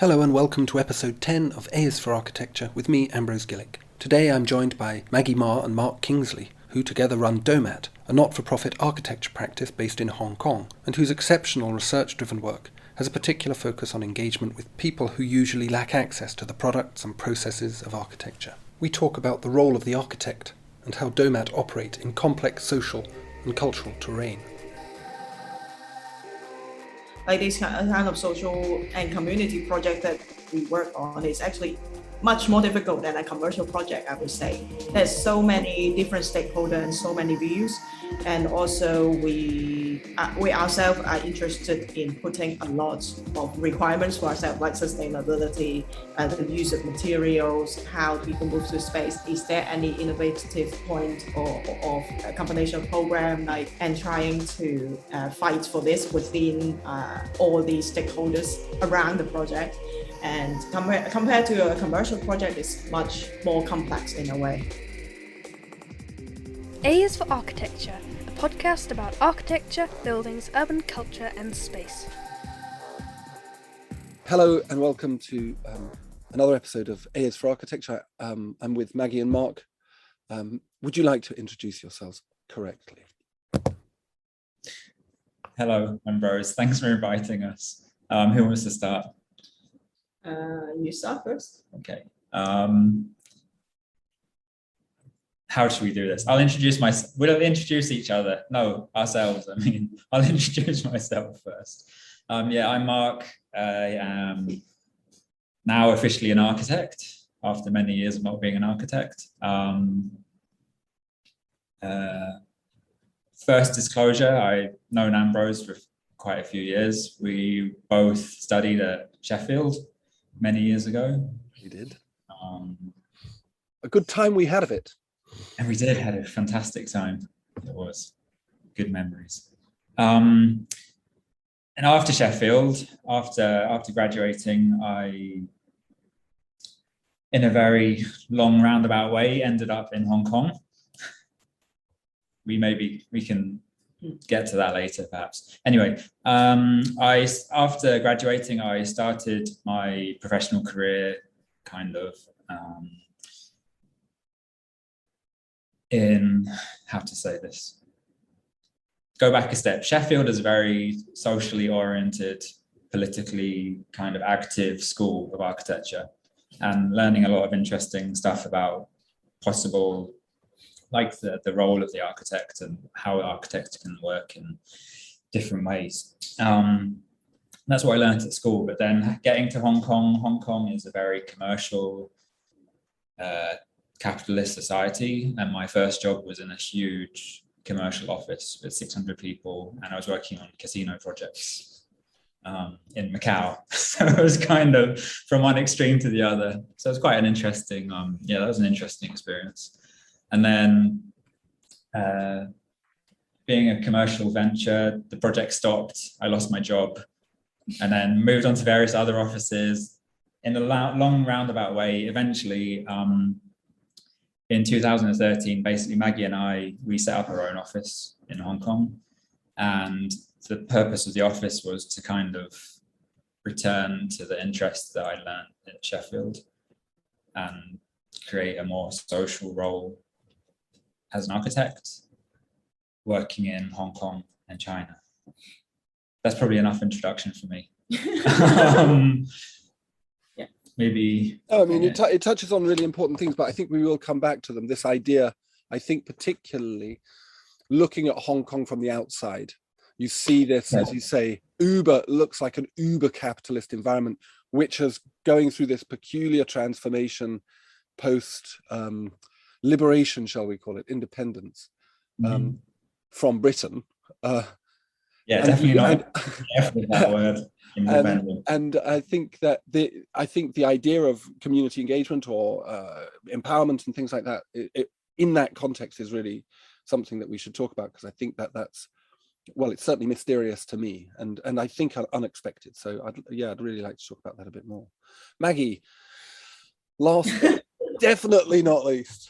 Hello and welcome to episode 10 of A is for Architecture with me, Ambrose Gillick. Today I'm joined by Maggie Ma and Mark Kingsley, who together run Domat, a not-for-profit architecture practice based in Hong Kong, and whose exceptional research-driven work has a particular focus on engagement with people who usually lack access to the products and processes of architecture. We talk about the role of the architect and how Domat operate in complex social and cultural terrain. Like this kind of social and community project that we work on is actually much more difficult than a commercial project, I would say. There's so many different stakeholders and so many views, and also we ourselves are interested in putting a lot of requirements for ourselves, like sustainability, the use of materials, how people move to space. Is there any innovative point or a combination program, and trying to fight for this within all these stakeholders around the project? And compared to a commercial project, it's much more complex in a way. A is for Architecture, a podcast about architecture, buildings, urban culture and space. Hello and welcome to another episode of A is for Architecture. I'm with Maggie and Mark. Would you like to introduce yourselves correctly? Hello, Ambrose. Thanks for inviting us. Who wants to start? You start first. Okay. How should we do this? I'll introduce myself. We'll introduce each other. No, ourselves. I'll introduce myself first. I'm Mark. I am now officially an architect after many years of not being an architect. First disclosure, I've known Ambrose for quite a few years. We both studied at Sheffield many years ago. We did. A good time we had of it. And we did, had a fantastic time. It was good memories. And after Sheffield, after graduating, I, in a very long roundabout way, ended up in Hong Kong. We can get to that later, perhaps. Anyway, after graduating, I started my professional career in, how to say this, go back a step. Sheffield is a very socially oriented, politically kind of active school of architecture, and learning a lot of interesting stuff about possible, like the role of the architect and how architects can work in different ways. That's what I learned at school. But then getting to Hong Kong is a very commercial, capitalist society. And my first job was in a huge commercial office with 600 people. And I was working on casino projects in Macau. So it was kind of from one extreme to the other. So it was quite an interesting, that was an interesting experience. And then being a commercial venture, the project stopped, I lost my job, and then moved on to various other offices in a long roundabout way. Eventually, in 2013, basically Maggie and we set up our own office in Hong Kong. And the purpose of the office was to kind of return to the interests that I learned at Sheffield and create a more social role as an architect working in Hong Kong and China. That's probably enough introduction for me. Maybe. It touches on really important things, but I think we will come back to them. This idea, I think particularly looking at Hong Kong from the outside, you see this, as you say, looks like an uber capitalist environment, which is going through this peculiar transformation post liberation, shall we call it, independence from Britain. Definitely not that word. And I think that the idea of community engagement or empowerment and things like that, in that context, is really something that we should talk about, because I think that's, well, it's certainly mysterious to me, and I think unexpected. So I'd really like to talk about that a bit more. Maggie, last definitely not least.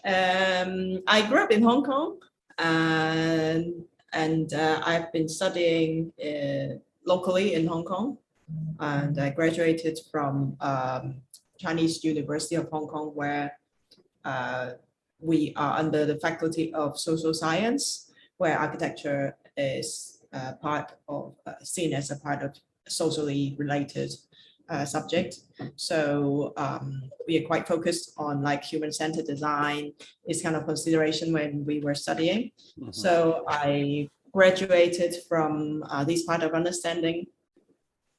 I grew up in Hong Kong, and I've been studying locally in Hong Kong and I graduated from Chinese University of Hong Kong, where we are under the Faculty of Social Science, where architecture is part of seen as a part of socially related subject. So we are quite focused on like human-centered design, this kind of consideration when we were studying. Mm-hmm. So I graduated from this part of understanding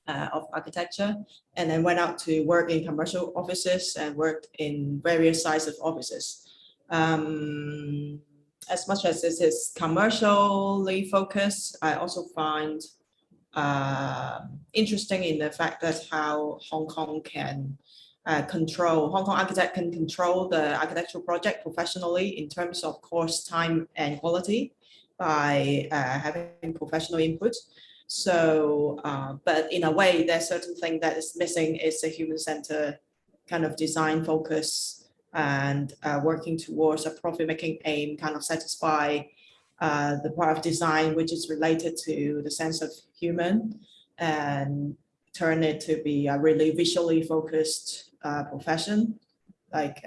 of architecture, and then went out to work in commercial offices and worked in various sizes of offices. As much as this is commercially focused, I also find interesting in the fact that how Hong Kong architect can control the architectural project professionally in terms of cost, time, and quality by having professional input. So, but in a way, there's certain thing that is missing is a human-centered kind of design focus and working towards a profit-making aim, kind of satisfy the part of design which is related to the sense of human, and turn it to be a really visually focused profession, like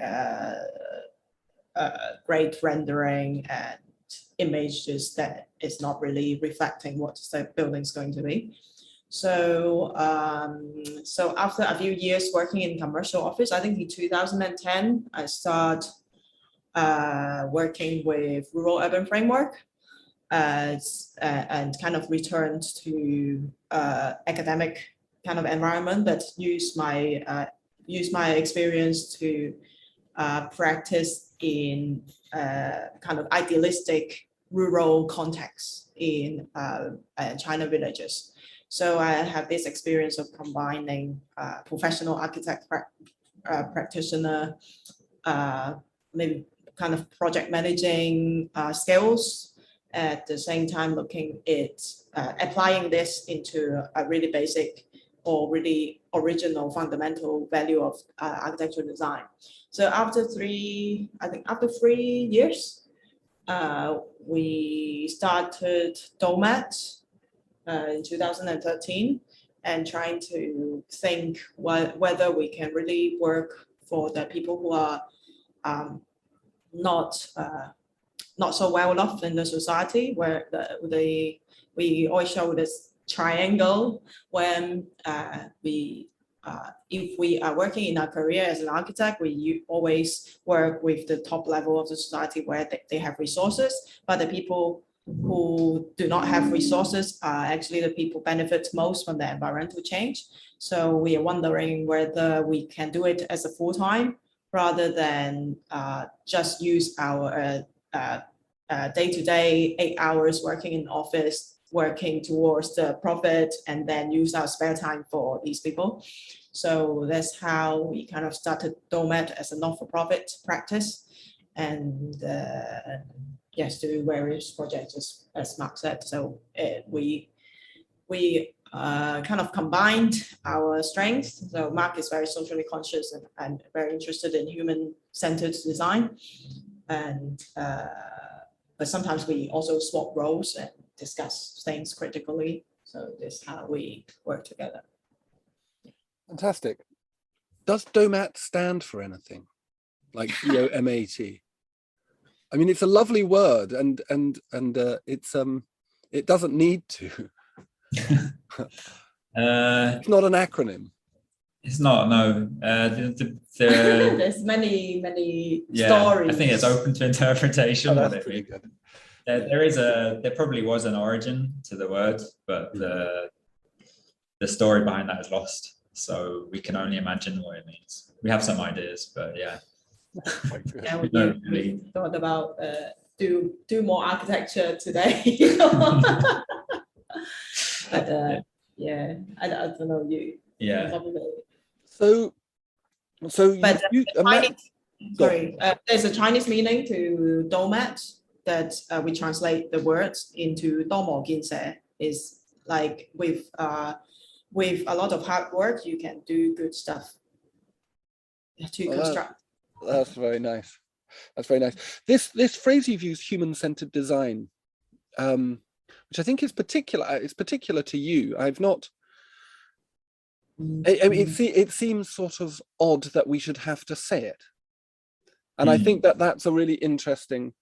great rendering and images that is not really reflecting what the building's going to be. So, so after a few years working in commercial office, I think in 2010, I started working with rural urban framework and kind of returned to academic kind of environment, but use my experience to practice in kind of idealistic rural context in China villages. So I have this experience of combining professional architect practitioner, maybe kind of project managing skills, at the same time looking at applying this into a really basic or really original fundamental value of architectural design. So after 3 years, we started Domat in 2013, and trying to think whether we can really work for the people who are not so well off in the society, where we always show this triangle when if we are working in our career as an architect, we always work with the top level of the society where they have resources, but the people who do not have resources are actually the people benefit most from the environmental change. So we are wondering whether we can do it as a full-time rather than just use our day-to-day 8 hours working in office, working towards the profit, and then use our spare time for these people. So that's how we kind of started Domat as a not-for-profit practice, and yes, do various projects as Mark said. So we kind of combined our strengths. So Mark is very socially conscious and very interested in human-centered design, and but sometimes we also swap roles and discuss things critically. So this is how we work together. Fantastic. Does Domat stand for anything? Like DOMAT? I mean, it's a lovely word, and it's it doesn't need to. It's not an acronym. It's not, no. There's many stories. I think it's open to interpretation. Oh, that's pretty good. There probably was an origin to the word, but the story behind that is lost. So we can only imagine what it means. We have some ideas, but yeah. Yeah, we thought about do more architecture today. But yeah, I don't know you. Yeah. So but there's a Chinese meaning to Domat that we translate the words into Domo Ginse. Is like with a lot of hard work, you can do good stuff to construct. That's very nice. That's very nice. This phrase you've used, human-centered design, which I think is particular. It's particular to you. I mean, it seems sort of odd that we should have to say it. And I think that that's a really interesting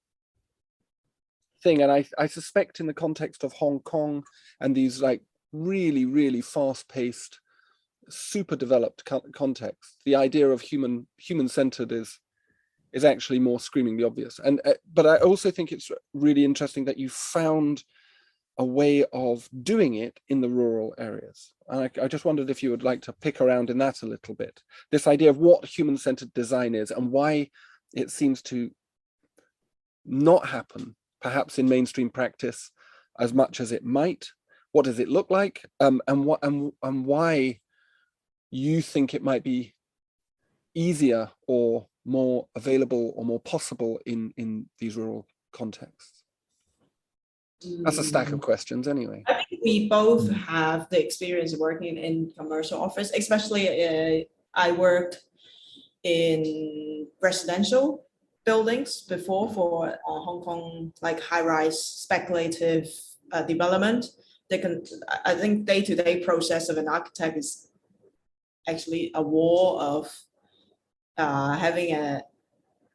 thing. And I suspect in the context of Hong Kong and these like really, really fast-paced, super developed contexts, the idea of human-centered is actually more screamingly obvious. And but I also think it's really interesting that you found a way of doing it in the rural areas. And I just wondered if you would like to pick around in that a little bit. This idea of what human-centered design is and why it seems to not happen, perhaps in mainstream practice as much as it might. What does it look like? And why you think it might be easier or more available or more possible in these rural contexts? That's a stack of questions anyway. I think we both have the experience working in commercial office, especially I worked in residential buildings before for Hong Kong, like high-rise speculative development. I think day-to-day process of an architect is actually a war of having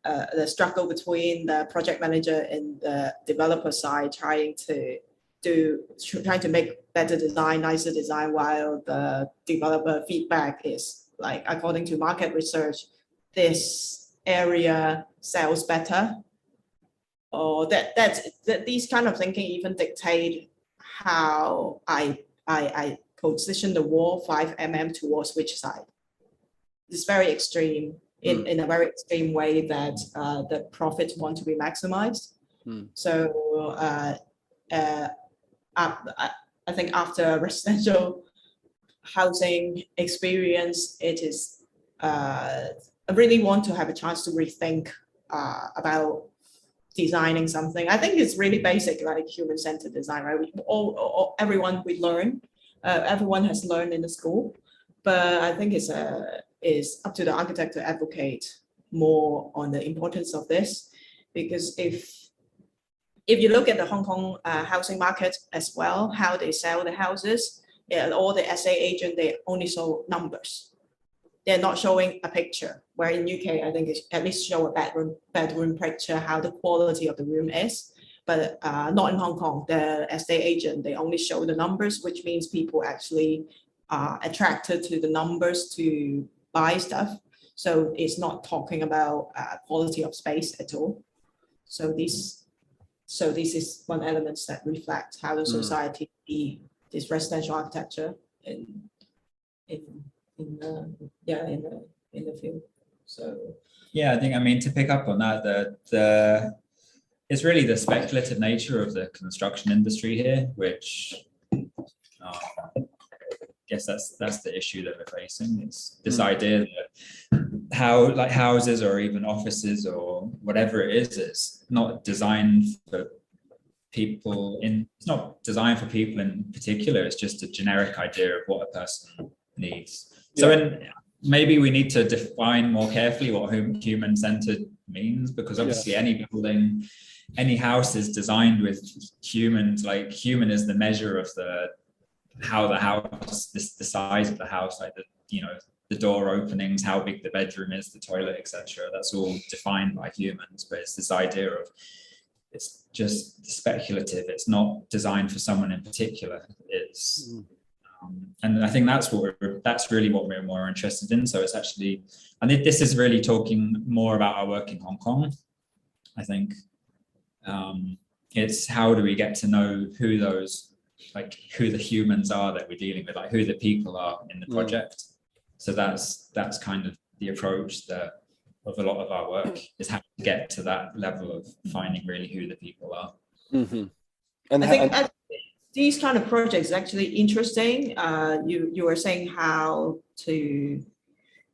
the struggle between the project manager and the developer side, trying to make better design, nicer design, while the developer feedback is like, according to market research, this area sells better, or that these kind of thinking even dictate how I position the wall 5 mm towards which side. It's very extreme. In a very extreme way that the profits want to be maximized. So I think after residential housing experience, it is I really want to have a chance to rethink about designing something. I think it's really basic, like human-centered design, right? Everyone has learned in the school, but I think it's up to the architect to advocate more on the importance of this, because if you look at the Hong Kong housing market as well, how they sell the houses, all the estate agent, they only show numbers. They're not showing a picture, where in UK, I think it at least show a bedroom picture, how the quality of the room is. But not in Hong Kong. The estate agent, they only show the numbers, which means people actually are attracted to the numbers to buy stuff. So it's not talking about quality of space at all. So this is one element that reflects how the society see this residential architecture in the field. So yeah, I think, I mean, to pick up on that, it's really the speculative nature of the construction industry here, which I guess that's the issue that we're facing. It's this idea that how, like, houses or even offices or whatever it is not designed for people it's not designed for people in particular. It's just a generic idea of what a person needs. So maybe we need to define more carefully what human-centered means, because obviously any building, any house is designed with humans. Like, human is the measure of how the house, the size of the house, like the door openings, how big the bedroom is, the toilet, etc. That's all defined by humans. But it's this idea of, it's just speculative. It's not designed for someone in particular. It's and I think that's really what we're more interested in. So it's actually, and this is really talking more about our work in Hong Kong. I think it's how do we get to know who the humans are that we're dealing with, like who the people are in the project. So that's kind of the approach that of a lot of our work, is how to get to that level of finding really who the people are. And I think these kind of projects are actually interesting. You were saying how to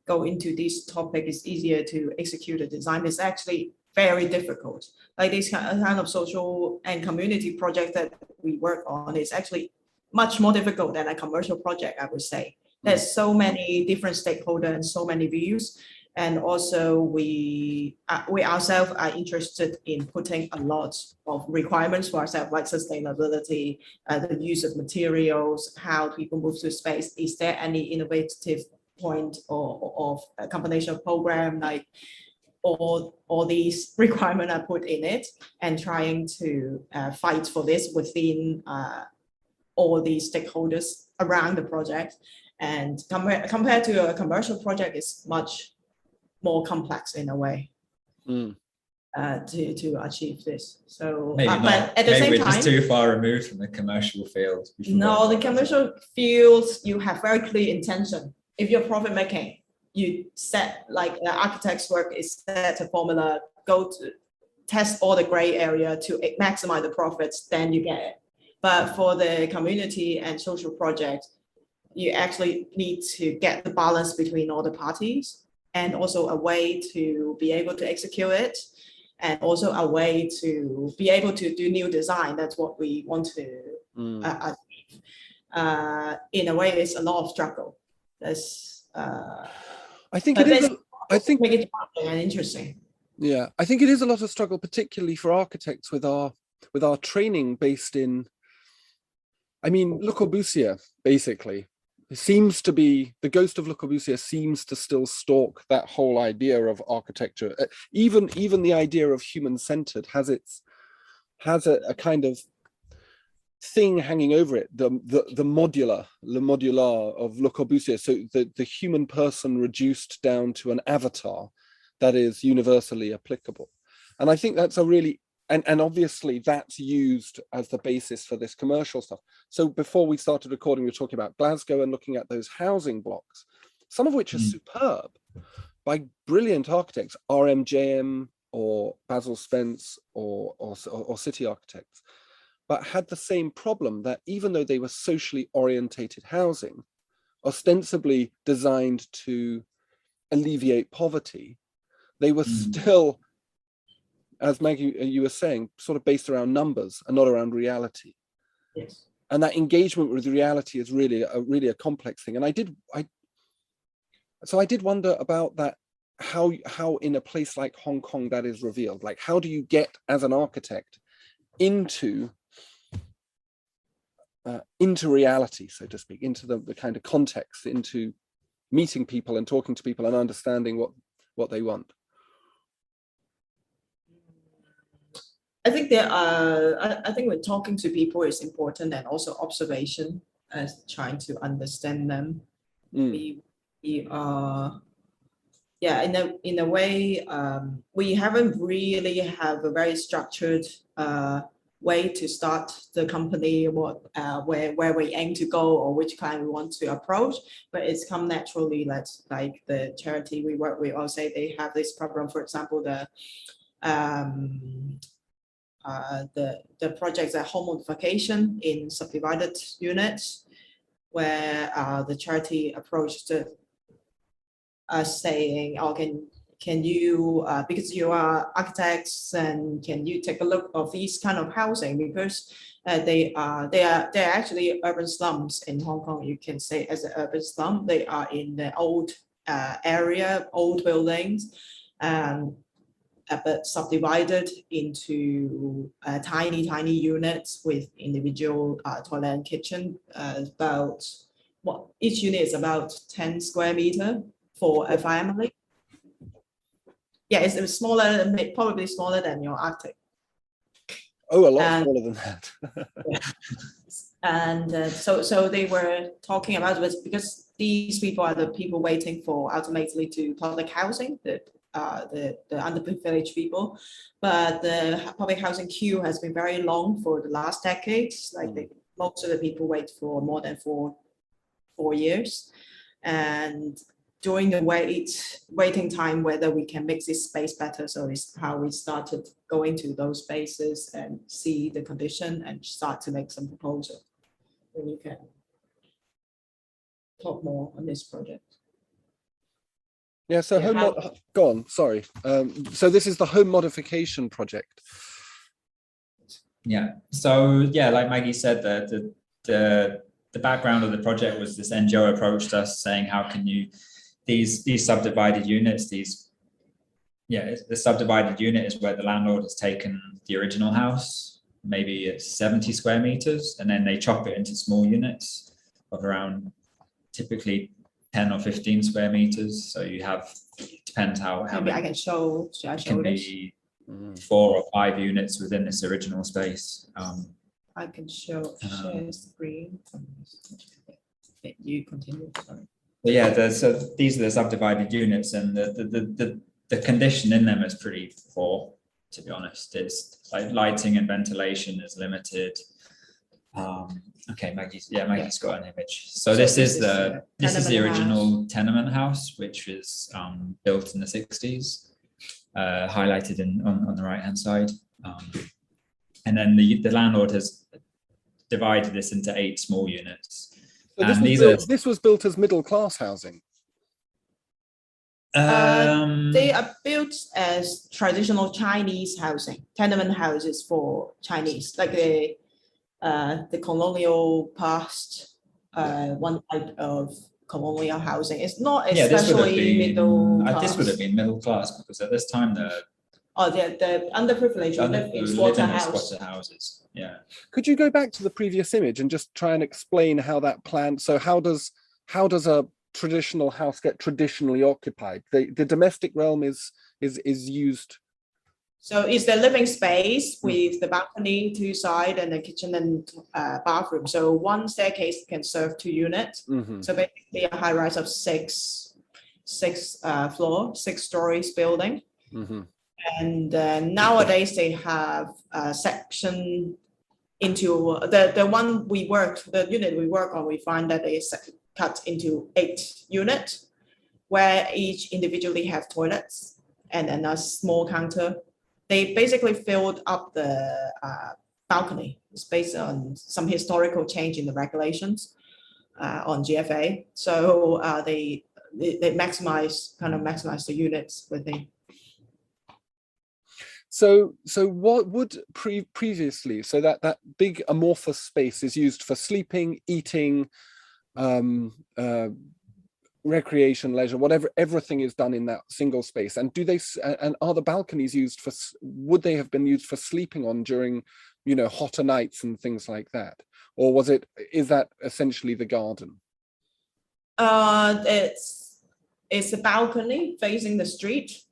go into this topic is easier to execute a design. It's actually very difficult. Like these kind of social and community projects that we work on is actually much more difficult than a commercial project, I would say. There's so many different stakeholders and so many views. And also we ourselves are interested in putting a lot of requirements for ourselves, like sustainability, the use of materials, how people move to space. Is there any innovative point or of a combination of program, like all these requirements are put in it, and trying to fight for this within all these stakeholders around the project. And compared to a commercial project, it's much more complex in a way to achieve this. So, maybe not. But at the maybe same we're time, just too far removed from the commercial field. No, the commercial fields, you have very clear intention. If you're profit making, you set, like the architect's work is set a formula, go to test all the gray area to maximize the profits, then you get it. But for the community and social project, you actually need to get the balance between all the parties, and also a way to be able to execute it, and also a way to be able to do new design. That's what we want to achieve. In a way, it's a lot of struggle. That's I think it is. I think make it challenging and interesting. Yeah, I think it is a lot of struggle, particularly for architects with our training based in. I mean, Le Corbusier basically seems to be, the ghost of Le Corbusier seems to still stalk that whole idea of architecture. Even the idea of human-centered has a kind of thing hanging over it, the modular, le modular of Le Corbusier. So the human person reduced down to an avatar that is universally applicable. And I think that's a really, and obviously that's used as the basis for this commercial stuff. So before we started recording, we were talking about Glasgow and looking at those housing blocks, some of which are superb by brilliant architects, RMJM or Basil Spence or city architects, but had the same problem that even though they were socially orientated housing, ostensibly designed to alleviate poverty, they were still, as Maggie, you were saying, sort of based around numbers and not around reality. Yes. And that engagement with reality is really a complex thing. And I did wonder about that, how in a place like Hong Kong that is revealed. Like, how do you get as an architect into reality, so to speak, into the kind of context, into meeting people and talking to people and understanding what they want? I think I think when talking to people is important, and also observation as trying to understand them. We are, in a way, we haven't really have a very structured way to start the company, where we aim to go or which client we want to approach, but it's come naturally. That's like the charity we work with, I'll say they have this program, for example, the projects at home modification in subdivided units, where the charity approached us saying, "Oh, can you because you are architects, and can you take a look of these kind of housing, because they are actually urban slums in Hong Kong. You can say as an urban slum. They are in the old area, old buildings, but subdivided into tiny units with individual toilet and kitchen. Each unit is about 10 square meter for a family. Yeah, it's smaller, probably smaller than your Arctic. Oh, a lot smaller than that. Yeah. And so they were talking about it because these people are the people waiting for ultimately to public housing, the underprivileged people, but the public housing queue has been very long for the last decades. Like most of the people wait for more than four years, and during the waiting time, whether we can make this space better. So it's how we started going to those spaces and see the condition and start to make some proposal. And you can talk more on this project. Yeah, so go on, sorry. So this is the home modification project. Yeah, so yeah, like Maggie said, the background of the project was this NGO approached us saying, how can you these subdivided units, the subdivided unit is where the landlord has taken the original house, maybe it's 70 square meters, and then they chop it into small units of around typically 10 or 15 square meters. So you have, depends how Maybe many, I can show. Should I it show can this? be 4 or 5 units within this original space. I can show share screen. You continue. Sorry. But yeah, so these are the subdivided units, and the condition in them is pretty poor, to be honest. It's like lighting and ventilation is limited. Okay, Maggie's got an image. So this is the original tenement house, which was built in the 60s, highlighted on the right hand side. And then the landlord has divided this into 8 small units. So this was built as middle class housing. They are built as traditional Chinese housing, tenement houses for Chinese, like the colonial past, one type of colonial housing. It's not especially middle class. This would have been middle class, because at this time the underprivileged live in squatter houses. Yeah. Could you go back to the previous image and just try and explain how that plan? So how does a traditional house get traditionally occupied? The domestic realm is used. So it's the living space with the balcony, 2 sides, and the kitchen and bathroom. So one staircase can serve 2 units. So basically a high rise of 6 floor, 6 stories building. And nowadays they have a section into the unit we work on. We find that they cut into 8 units, where each individually have toilets and then a small counter. They basically filled up the balcony. It's based on some historical change in the regulations on GFA. So they maximize the units within. So what would previously, so that big amorphous space is used for sleeping, eating, recreation, leisure, whatever, everything is done in that single space. And are the balconies used for, would they have been used for sleeping on during, hotter nights and things like that? Or is that essentially the garden? It's a balcony facing the street.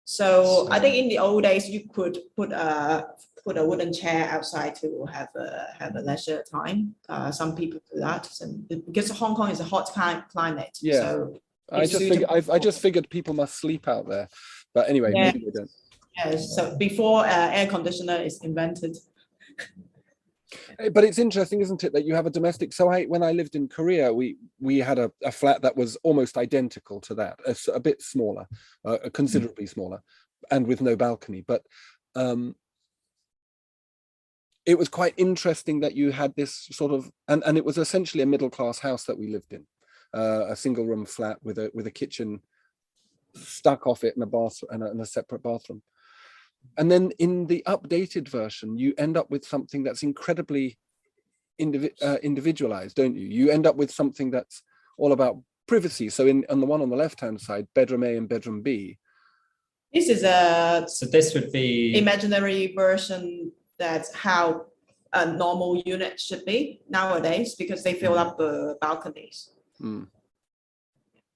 So I think in the old days you could put a wooden chair outside to have a leisure time. Some people do that, because Hong Kong is a hot climate. Yeah. So I just figured people must sleep out there, but anyway, maybe they don't. Yeah. So before air conditioner is invented. But it's interesting, isn't it, that you have a domestic. So when I lived in Korea, we had a flat that was almost identical to that, a bit smaller, considerably smaller, and with no balcony. But it was quite interesting that you had this sort of, and it was essentially a middle class house that we lived in, a single room flat with a kitchen stuck off it and a bath and a separate bathroom. And then in the updated version, you end up with something that's incredibly individualized, don't you? You end up with something that's all about privacy. So on the one on the left-hand side, bedroom A and bedroom B. This is so this would be imaginary version. That's how a normal unit should be nowadays, because they fill up the balconies.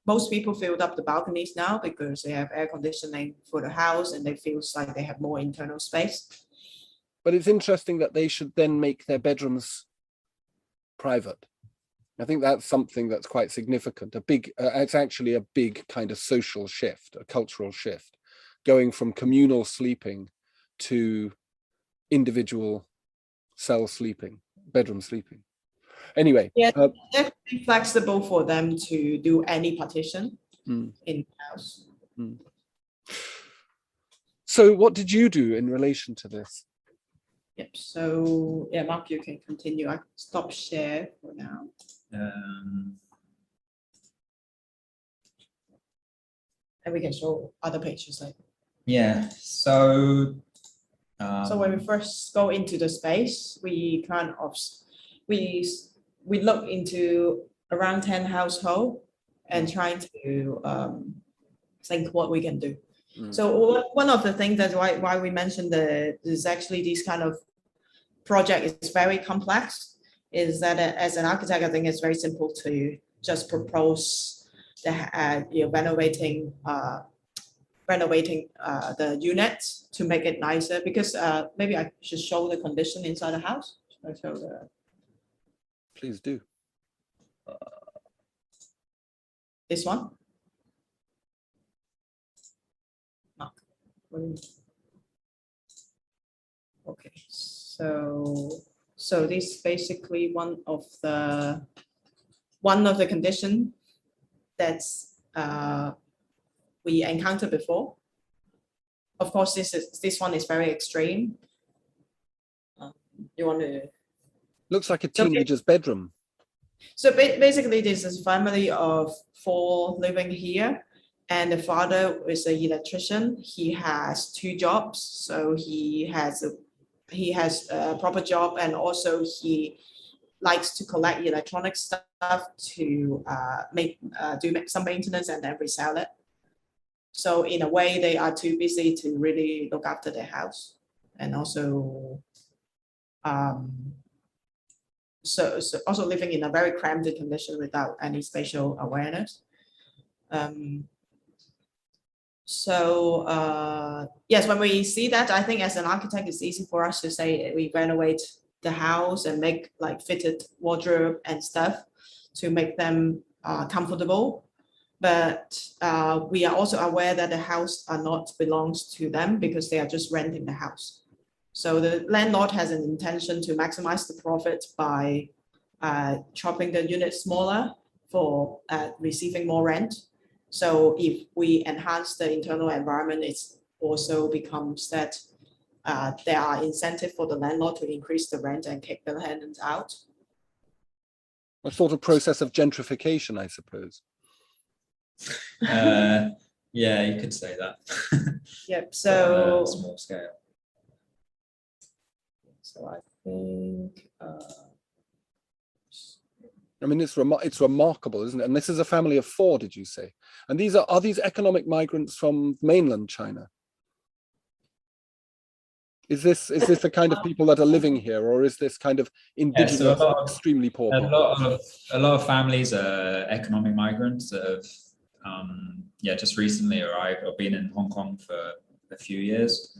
Most people filled up the balconies now because they have air conditioning for the house and they feel like they have more internal space. But it's interesting that they should then make their bedrooms private. I think that's something that's quite significant. It's actually a big kind of social shift, a cultural shift, going from communal sleeping to individual cell sleeping, bedroom sleeping. Anyway, definitely flexible for them to do any partition in the house. So what did you do in relation to this? Yep. So Mark, you can continue. I stop share for now. And we can show other pages later. Yeah. So when we first go into the space, we look into around 10 households, and trying to think what we can do. So one of the things that's why we mentioned is actually this kind of project is very complex, is that as an architect, I think it's very simple to just propose the renovating the units to make it nicer, because maybe I should show the condition inside the house. Should I show the... Please do. This one? No. Okay, so this basically one of the condition that's we encountered before. Of course, this one is very extreme. You want to? Looks like a teenager's bedroom. So basically, this is a family of 4 living here, and the father is an electrician. He has 2 jobs, so he has a proper job, and also he likes to collect electronic stuff to do some maintenance and then resell it. So in a way, they are too busy to really look after their house, and also so also living in a very cramped condition without any spatial awareness. Yes, when we see that, I think as an architect, it's easy for us to say we renovate the house and make like fitted wardrobe and stuff to make them comfortable. But we are also aware that the house belongs to them, because they are just renting the house. So the landlord has an intention to maximize the profit by chopping the unit smaller for receiving more rent. So if we enhance the internal environment, it also becomes that there are incentives for the landlord to increase the rent and kick the tenants out. A sort of process of gentrification, I suppose. Yeah, you could say that. Yep. So small scale. So I think. I mean, it's remarkable, isn't it? And this is a family of 4, did you say? And these are these economic migrants from mainland China? Is this the kind of people that are living here, or is this kind of indigenous, extremely poor people? A lot of families are economic migrants that have just recently arrived or been in Hong Kong for a few years,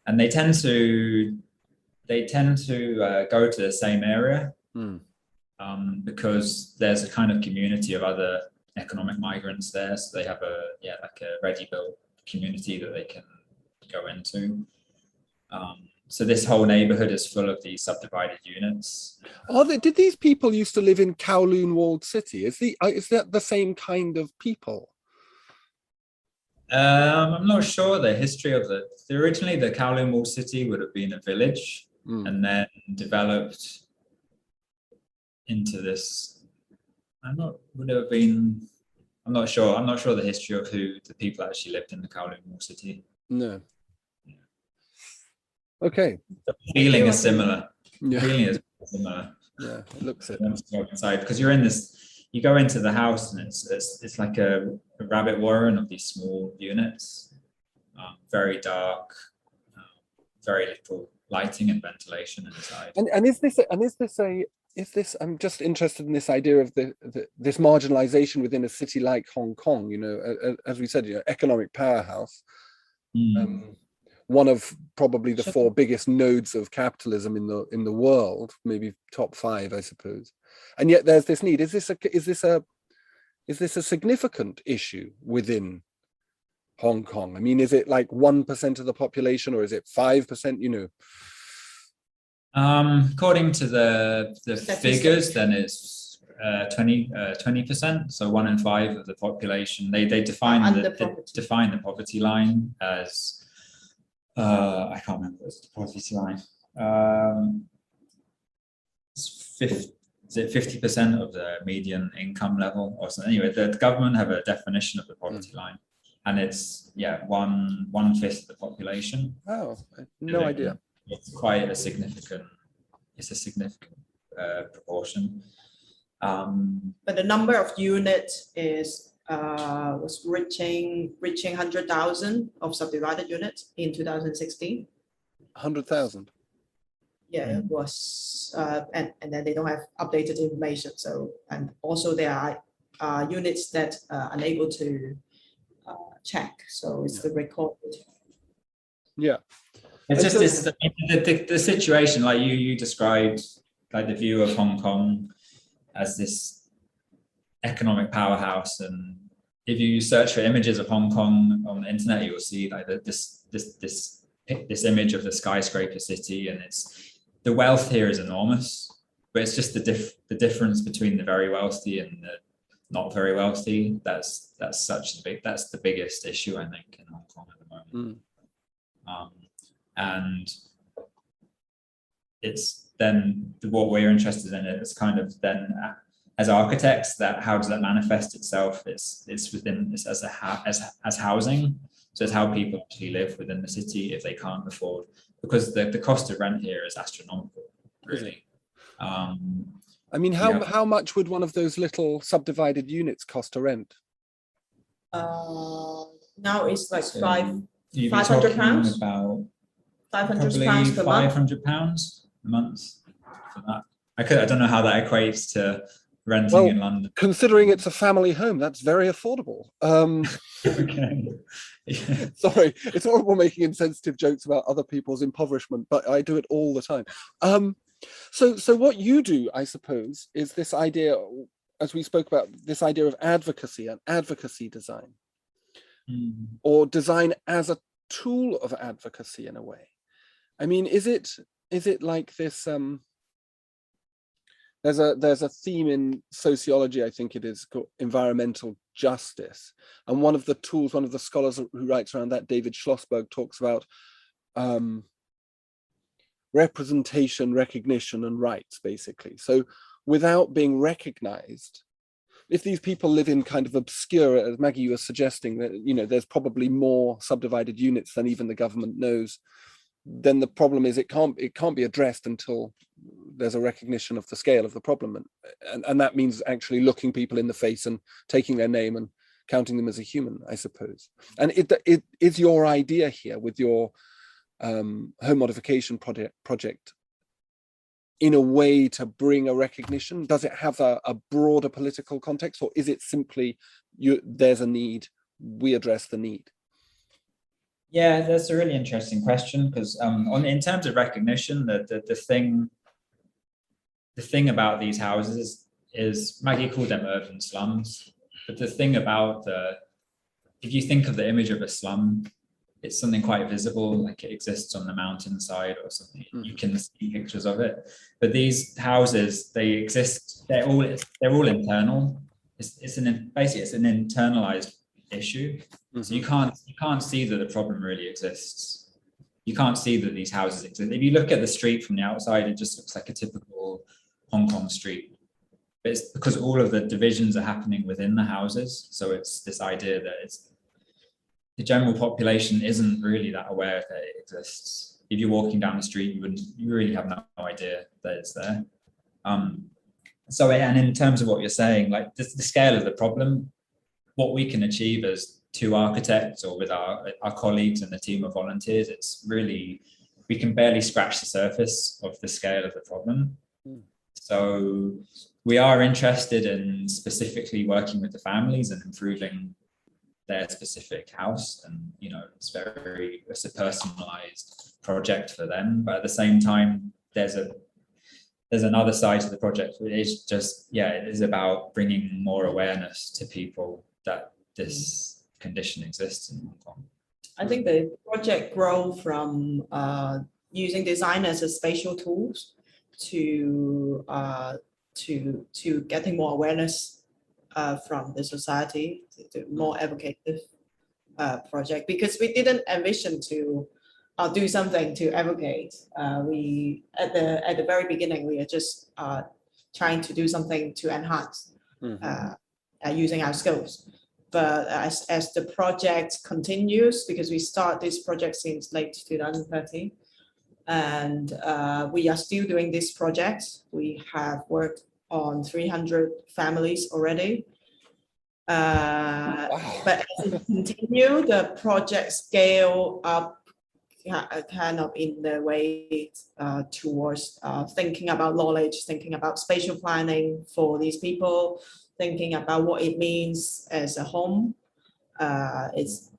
and they tend to go to the same area because there's a kind of community of other economic migrants there. So they have a ready-built community that they can go into. So this whole neighborhood is full of these subdivided units. Did these people used to live in Kowloon Walled City? Is that the same kind of people? I'm not sure the history of originally the Kowloon Walled City would have been a village and then developed into this. I'm not sure. I'm not sure the history of who the people actually lived in the Kowloon Walled City. No. Okay. The feeling is similar. Yeah. The feeling is similar. Yeah, it looks it. Inside, because you're in this, you go into the house and it's like a rabbit warren of these small units, very dark, very little lighting and ventilation inside. And is this I'm just interested in this idea of this marginalization within a city like Hong Kong. You know, as we said, economic powerhouse. One of probably the 4 biggest nodes of capitalism in the world, maybe top 5, I suppose. And yet there's this need. Is this a significant issue within Hong Kong? I mean, is it like 1% of the population, or is it 5%? You know. According to the figures, then it's 20%. So 1 in 5 of the population. They define the poverty line as. I can't remember what's the poverty line. It's 50% of the median income level or something. Anyway, the government have a definition of the poverty line, and it's 1/5 of the population. Oh, no idea. It's quite a significant. It's a significant proportion. But the number of units is was reaching 100,000 of subdivided units in 2016. 100,000. Yeah, it was, and then they don't have updated information. So, and also there are units that are unable to check. So it's the record. Yeah. It's just this, the situation like you described, like the view of Hong Kong as this economic powerhouse, and if you search for images of Hong Kong on the internet, you will see like this image of the skyscraper city, and the wealth here is enormous, but it's just the difference between the very wealthy and the not very wealthy. That's the biggest issue, I think, in Hong Kong at the moment. And it's then what we're interested in is kind of then as architects, that how does that manifest itself? It's as housing. So it's how people actually live within the city if they can't afford, because the cost of rent here is astronomical, really. I mean, how much would one of those little subdivided units cost to rent? Now it's like So £500. About £500 per month. £500 a month for that. I don't know how that equates to renting in London. Considering it's a family home, that's very affordable. Okay. Yeah. Sorry, it's horrible making insensitive jokes about other people's impoverishment, but I do it all the time. So what you do, I suppose, is this idea, as we spoke about, this idea of advocacy and advocacy design, or design as a tool of advocacy in a way. I mean, is it like this? There's a theme in sociology, I think it is, called environmental justice, and one of the scholars who writes around that, David Schlossberg, talks about representation, recognition, and rights, basically. So without being recognized, if these people live in kind of obscure, as Maggie, you were suggesting, that there's probably more subdivided units than even the government knows, then the problem is it can't be addressed until there's a recognition of the scale of the problem, and that means actually looking people in the face and taking their name and counting them as a human, I suppose. And it is your idea here with your home modification project in a way to bring a recognition? Does it have a broader political context, or is it simply there's a need, we address the need? Yeah, that's a really interesting question, because in terms of recognition, the thing about these houses is, Maggie called them urban slums, but the thing about if you think of the image of a slum, it's something quite visible, like it exists on the mountainside or something. You can see pictures of it, but these houses, they exist. They're all internal. It's an internalized issue. So you can't see that the problem really exists. You can't see that these houses exist. If you look at the street from the outside, it just looks like a typical Hong Kong street. But it's because all of the divisions are happening within the houses. So it's this idea that the general population isn't really that aware that it exists. If you're walking down the street, you really have no idea that it's there. So, and in terms of what you're saying, like the scale of the problem, what we can achieve as two architects or with our colleagues and the team of volunteers, it's really, we can barely scratch the surface of the scale of the problem. So we are interested in specifically working with the families and improving their specific house, and it's a personalized project for them, but at the same time there's another side to the project, which is just it is about bringing more awareness to people that this condition exists in Hong Kong. I think the project grew from using design as a spatial tools to getting more awareness from the society, to more advocative project, because we didn't envision to do something to advocate. We at the very beginning, we are just trying to do something to enhance using our skills. But as the project continues, because we start this project since late 2013, and we are still doing this project. We have worked on 300 families already. But as we continue, the project scale up kind of in the way towards thinking about knowledge, thinking about spatial planning for these people, thinking about what it means as a home. It's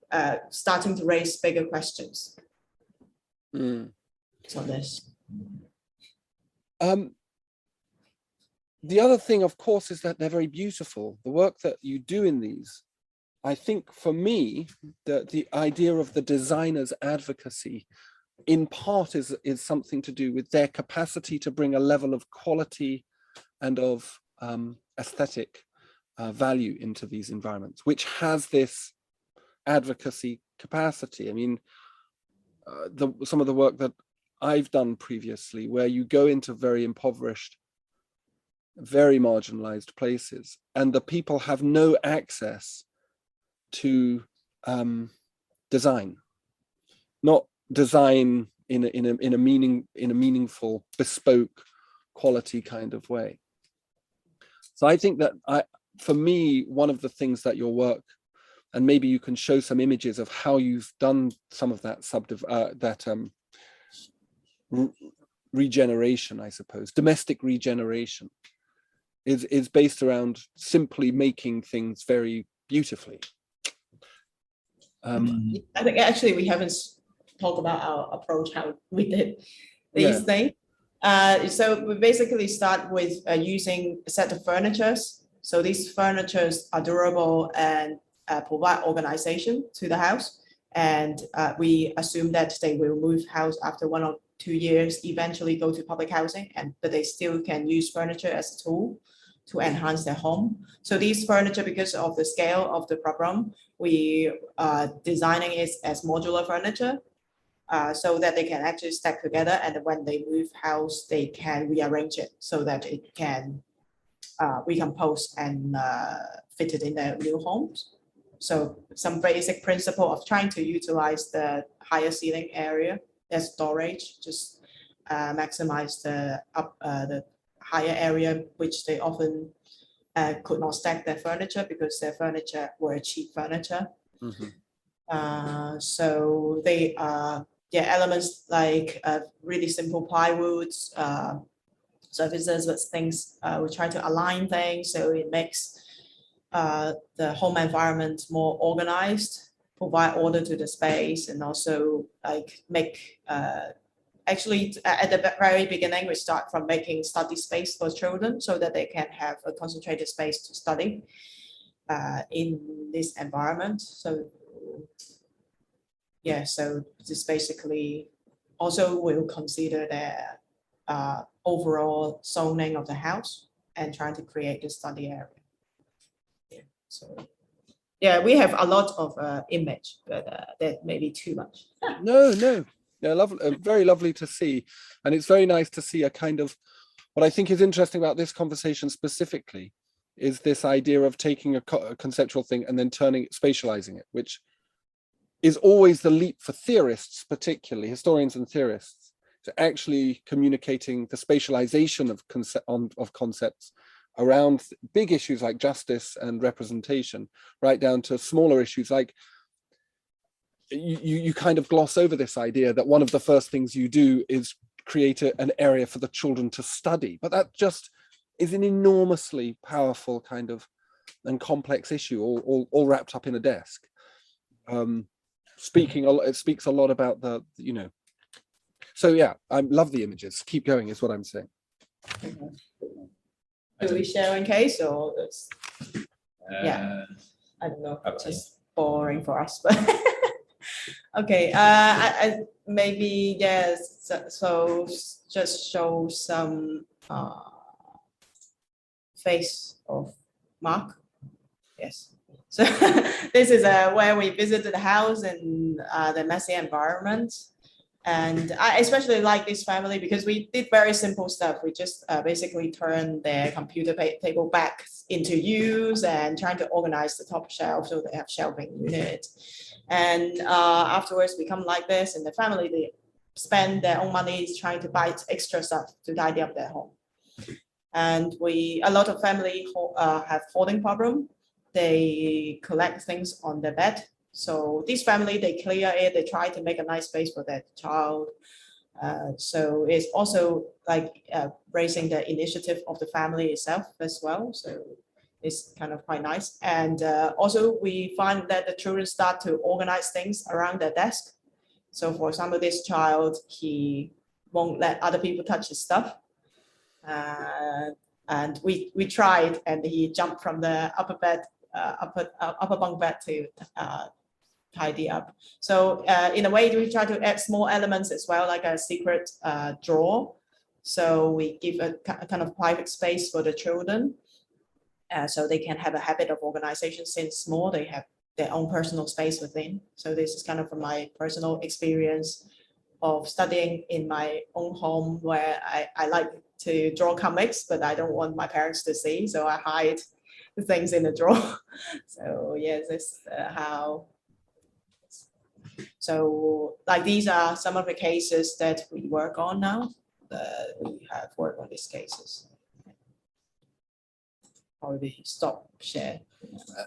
starting to raise bigger questions. So this. The other thing, of course, is that they're very beautiful. The work that you do in these, I think for me, the idea of the designer's advocacy in part is something to do with their capacity to bring a level of quality and of aesthetic value into these environments, which has this advocacy capacity. I mean, some of the work that I've done previously, where you go into very impoverished, very marginalized places, and the people have no access to design, not design in a meaningful, bespoke, quality kind of way. So I think that for me, one of the things that your work, and maybe you can show some images of how you've done some of that regeneration, I suppose, domestic regeneration, is based around simply making things very beautifully. I think actually we haven't talked about our approach, how we did these things. So we basically start with using a set of furnitures. So these furnitures are durable and provide organization to the house. And we assume that they will move house after 1 or 2 years, eventually go to public housing, but they still can use furniture as a tool to enhance their home. So these furniture, because of the scale of the problem, we are designing it as modular furniture, so that they can actually stack together, and when they move house, they can rearrange it so that it can recompose and fit it in their new homes. So some basic principle of trying to utilize the higher ceiling area as storage, just maximize the higher area, which they often could not stack their furniture because their furniture were cheap furniture. So they are elements like really simple plywoods, surfaces with things. We try to align things so it makes the home environment more organized, provide order to the space, and also like make actually at the very beginning we start from making study space for children so that they can have a concentrated space to study in this environment. So so this basically also will consider their overall zoning of the house and trying to create the study area. So we have a lot of image, but that may be too much. No, lovely, very lovely to see. And it's very nice to see a kind of, what I think is interesting about this conversation specifically is this idea of taking a conceptual thing and then spatializing it, which is always the leap for theorists, particularly historians and theorists, to actually communicating the spatialization of concepts around big issues like justice and representation, right down to smaller issues like you kind of gloss over this idea that one of the first things you do is create an area for the children to study, but that just is an enormously powerful kind of and complex issue, all wrapped up in a desk. It speaks a lot about the, so I love the images. Keep going is what I'm saying. Do we share in case or it's, I don't know, just boring for us, but okay. I maybe yes. So just show some face of Mark. Yes. So this is where we visited the house and the messy environment. And I especially like this family because we did very simple stuff. We just basically turned their computer table back into use and trying to organize the top shelf so they have shelving unit. And afterwards become like this, and the family, they spend their own money trying to buy extra stuff to tidy up their home. And a lot of family have hoarding problem. They collect things on their bed. So this family, they clear it, they try to make a nice space for their child. So it's also like raising the initiative of the family itself as well. So it's kind of quite nice. And also we find that the children start to organize things around their desk. So for example, this child, he won't let other people touch his stuff. And we tried, and he jumped from the upper bunk bed to tidy up. So in a way, we try to add small elements as well, like a secret drawer. So we give a kind of private space for the children, so they can have a habit of organization. Since small, they have their own personal space within. So this is kind of from my personal experience of studying in my own home, where I like to draw comics, but I don't want my parents to see, so I hide the things in the drawer. So yes, this how. So like these are some of the cases that we work on now. We have worked on these cases. Probably stop share.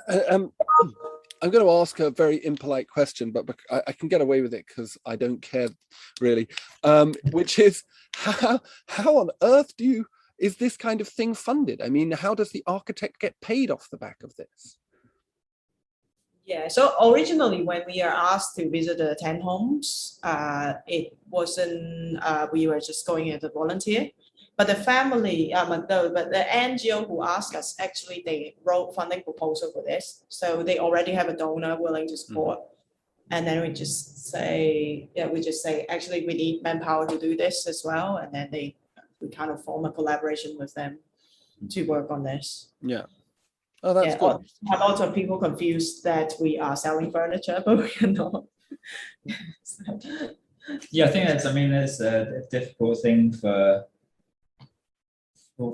I'm going to ask a very impolite question, but I can get away with it because I don't care really, which is how on earth is this kind of thing funded? I mean, how does the architect get paid off the back of this? Yeah, so originally when we are asked to visit the 10 homes, it wasn't, we were just going as a volunteer. But the family, but the NGO who asked us, actually, they wrote funding proposal for this. So they already have a donor willing to support. And then we just say, actually, we need manpower to do this as well. And then we kind of form a collaboration with them to work on this. Yeah. Oh, that's good. A lot of people confused that we are selling furniture, but we are not. Yeah, I think it's a difficult thing for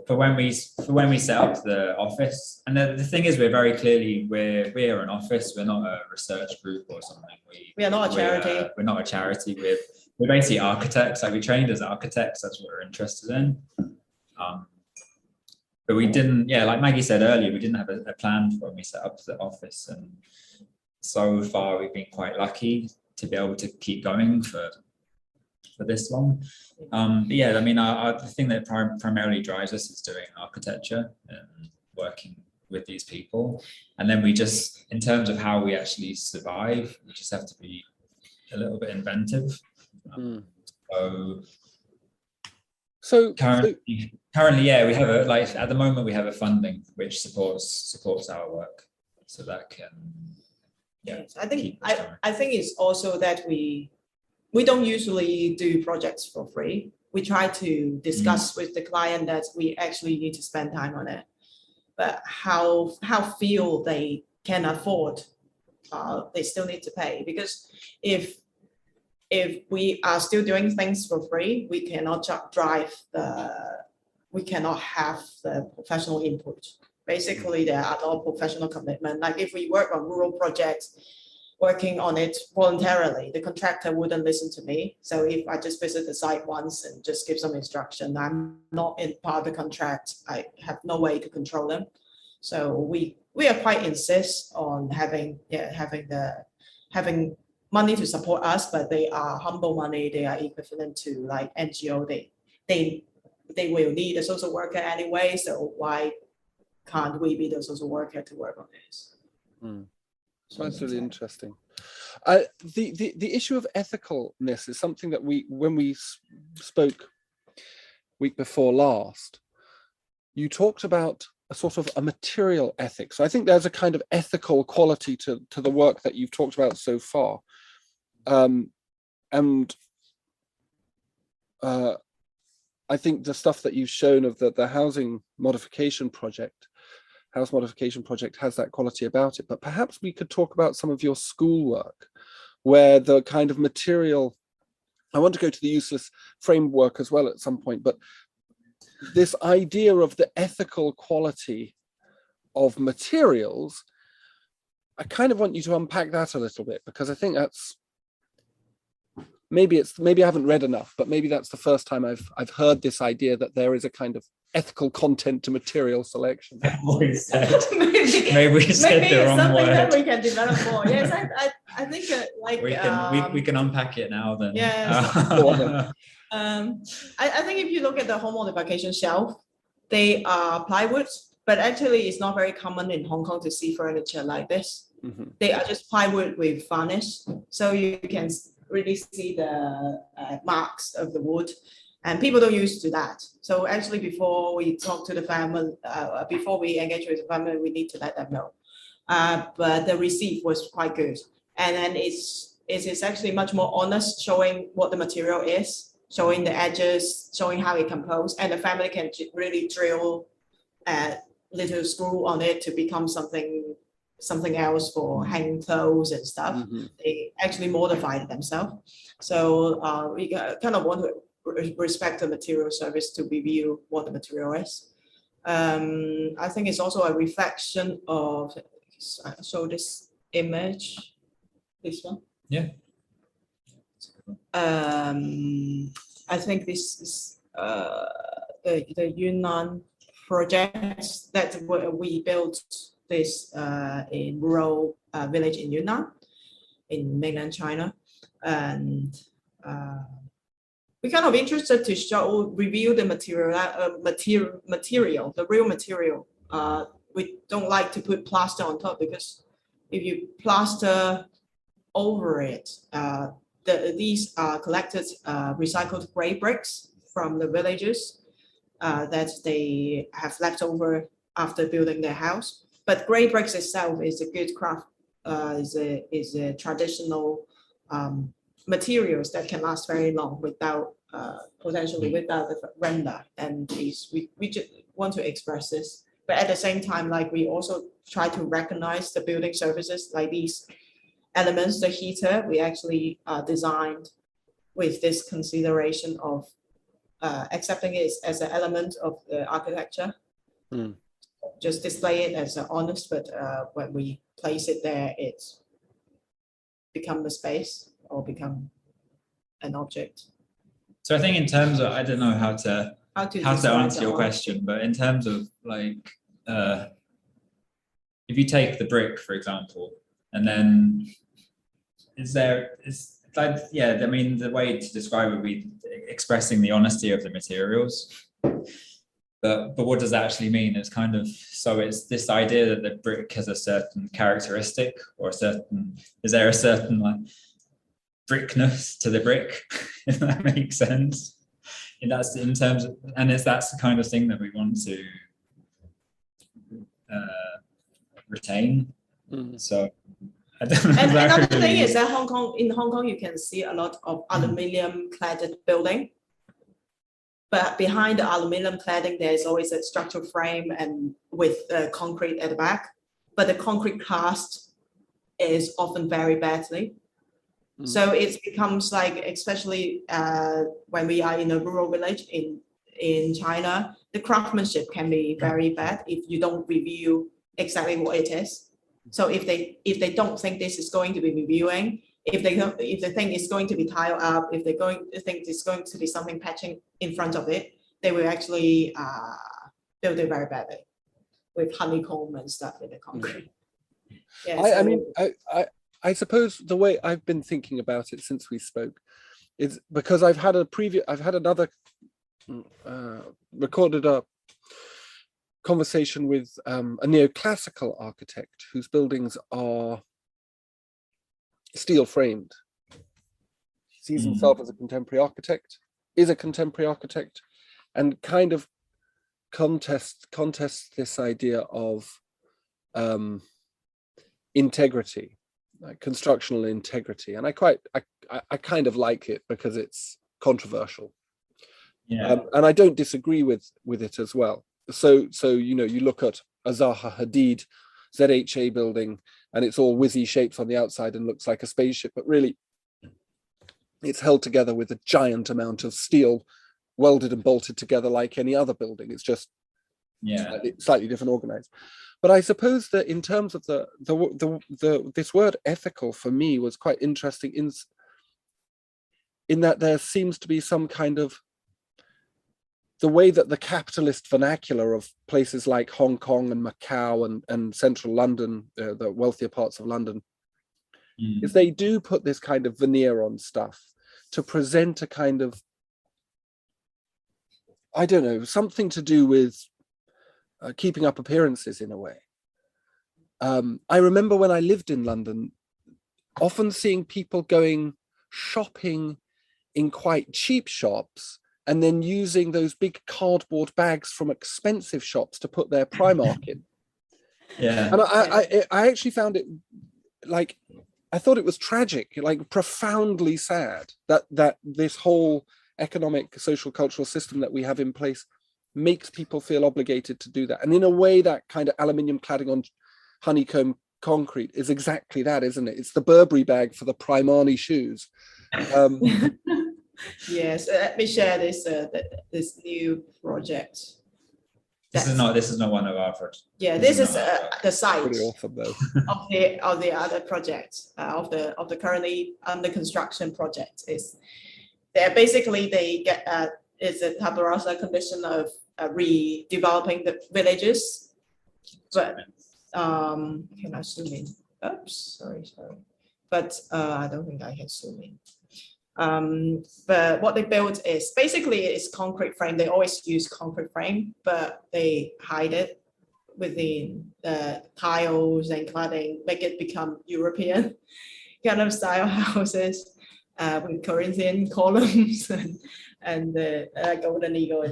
when we set up the office. And the thing is, we're an office. We're not a research group or something. We are not a charity. We're not a charity. We're basically architects. Like, we trained as architects. That's what we're interested in. But we didn't, like Maggie said earlier, we didn't have a plan for when we set up the office. And so far, we've been quite lucky to be able to keep going for this long. The thing that primarily drives us is doing architecture and working with these people. And then we just, in terms of how we actually survive, we just have to be a little bit inventive. So currently, we have at the moment we have a funding which supports our work, so that can. Yes, I think it's also that we don't usually do projects for free. We try to discuss with the client that we actually need to spend time on it, but how few they can afford, they still need to pay, because if we are still doing things for free, we cannot we cannot have the professional input. Basically, there are no professional commitment. Like if we work on rural projects, working on it voluntarily, the contractor wouldn't listen to me. So if I just visit the site once and just give some instruction, I'm not in part of the contract. I have no way to control them. So we are quite insist on having money to support us, but they are humble money. They are equivalent to like NGO. They will need a social worker anyway. So why can't we be the social worker to work on this? So that's really interesting. The issue of ethicalness is something that when we spoke week before last, you talked about a sort of a material ethic. So I think there's a kind of ethical quality to the work that you've talked about so far. I think the stuff that you've shown of the house modification project has that quality about it. But perhaps we could talk about some of your schoolwork, where the kind of material, I want to go to the useless framework as well at some point, but this idea of the ethical quality of materials, I kind of want you to unpack that a little bit, because I think that's, maybe I haven't read enough, but maybe that's the first time I've heard this idea that there is a kind of ethical content to material selection. We said, maybe, maybe we said maybe the it's wrong something that word. we can develop more. Yes, I think like We can unpack it now then. Yes. I think if you look at the home modification shelf, they are plywood, but actually it's not very common in Hong Kong to see furniture like this. They are just plywood with varnish, so you can really see the marks of the wood, and people don't used to that. So actually, before we talk to the family, before we engage with the family, we need to let them know. But the receipt was quite good, and then it is actually much more honest, showing what the material is, showing the edges, showing how it composed, and the family can really drill a little screw on it to become something else for hanging clothes and stuff. They actually modify it themselves. So we kind of want to respect the material service to review what the material is. I think it's also a reflection of, so this image, this one. Yeah. I think this is the Yunnan project that we built this in rural village in Yunnan, in mainland China, and we're kind of interested to review the the real material. We don't like to put plaster on top, because if you plaster over it, these are collected recycled grey bricks from the villages that they have left over after building their house. But grey bricks itself is a good craft, is a traditional materials that can last very long without potentially without the render. And we just want to express this, but at the same time, like, we also try to recognize the building services, like these elements, the heater, we actually designed with this consideration of accepting it as an element of the architecture. Just display it as honest, but when we place it there, it's become a space or become an object. So I think in terms of, I don't know how to answer your question, but in terms of like, if you take the brick, for example, and then I mean, the way to describe it would be expressing the honesty of the materials. But what does that actually mean? It's kind of, so it's this idea that the brick has a certain characteristic, or is there a certain like brickness to the brick, if that makes sense? And that's in terms of, and that's the kind of thing that we want to retain. So I don't know. And another thing is that in Hong Kong, you can see a lot of aluminium cladded building. But behind the aluminium cladding, there's always a structural frame and with concrete at the back. But the concrete cast is often very badly. So it becomes like, especially when we are in a rural village in China, the craftsmanship can be very bad if you don't review exactly what it is. So if they don't think this is going to be reviewing, if they think it's going to be tiled up, if they think it's going to be something patching in front of it, they will actually build it very badly with honeycomb and stuff in the concrete. Yeah, I suppose the way I've been thinking about it since we spoke is because I've had another recorded a conversation with a neoclassical architect whose buildings are steel framed. He sees himself as a contemporary architect, is a contemporary architect, and kind of contests this idea of integrity, like constructional integrity. And I kind of like it because it's controversial. Yeah. And I don't disagree with it as well. So you know, you look at a Zaha Hadid ZHA building and it's all whizzy shapes on the outside and looks like a spaceship, but really it's held together with a giant amount of steel welded and bolted together like any other building. It's just slightly different organized. But I suppose that in terms of this word ethical for me was quite interesting in that there seems to be some kind of the way that the capitalist vernacular of places like Hong Kong and Macau and central London, the wealthier parts of London, is they do put this kind of veneer on stuff to present a kind of, I don't know, something to do with keeping up appearances in a way. I remember when I lived in London, often seeing people going shopping in quite cheap shops and then using those big cardboard bags from expensive shops to put their Primark in. Yeah. And I actually found it, like, I thought it was tragic, like profoundly sad that this whole economic, social, cultural system that we have in place makes people feel obligated to do that. And in a way, that kind of aluminium cladding on honeycomb concrete is exactly that, isn't it? It's the Burberry bag for the Primani shoes. Yes, let me share this new project. This is not one of our projects. Yeah, this is the site Pretty awesome though. of the other project of the currently under construction project. Is they're basically they get it's a tabula rasa condition of redeveloping the villages, but can I zoom in? Oops, sorry. But I don't think I can zoom in. But what they built is basically it's concrete frame. They always use concrete frame, but they hide it within the tiles and cladding, make it become European kind of style houses with Corinthian columns and the golden eagle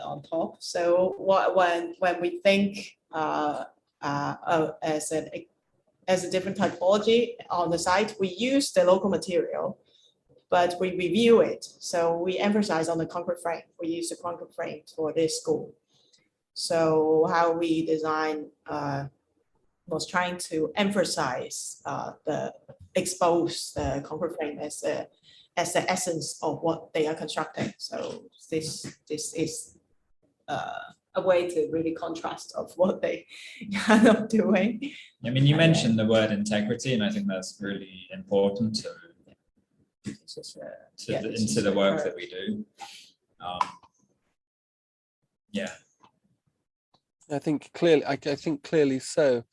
on top. So when we think as a different typology on the site, we use the local material, but we review it. So we emphasize on the concrete frame. We use the concrete frame for this school. So how we design was trying to emphasize expose the concrete frame as the essence of what they are constructing. So this is a way to really contrast of what they kind of doing. I mean, you mentioned the word integrity, and I think that's really important into the work that we do. Yeah. I think clearly. I think clearly so.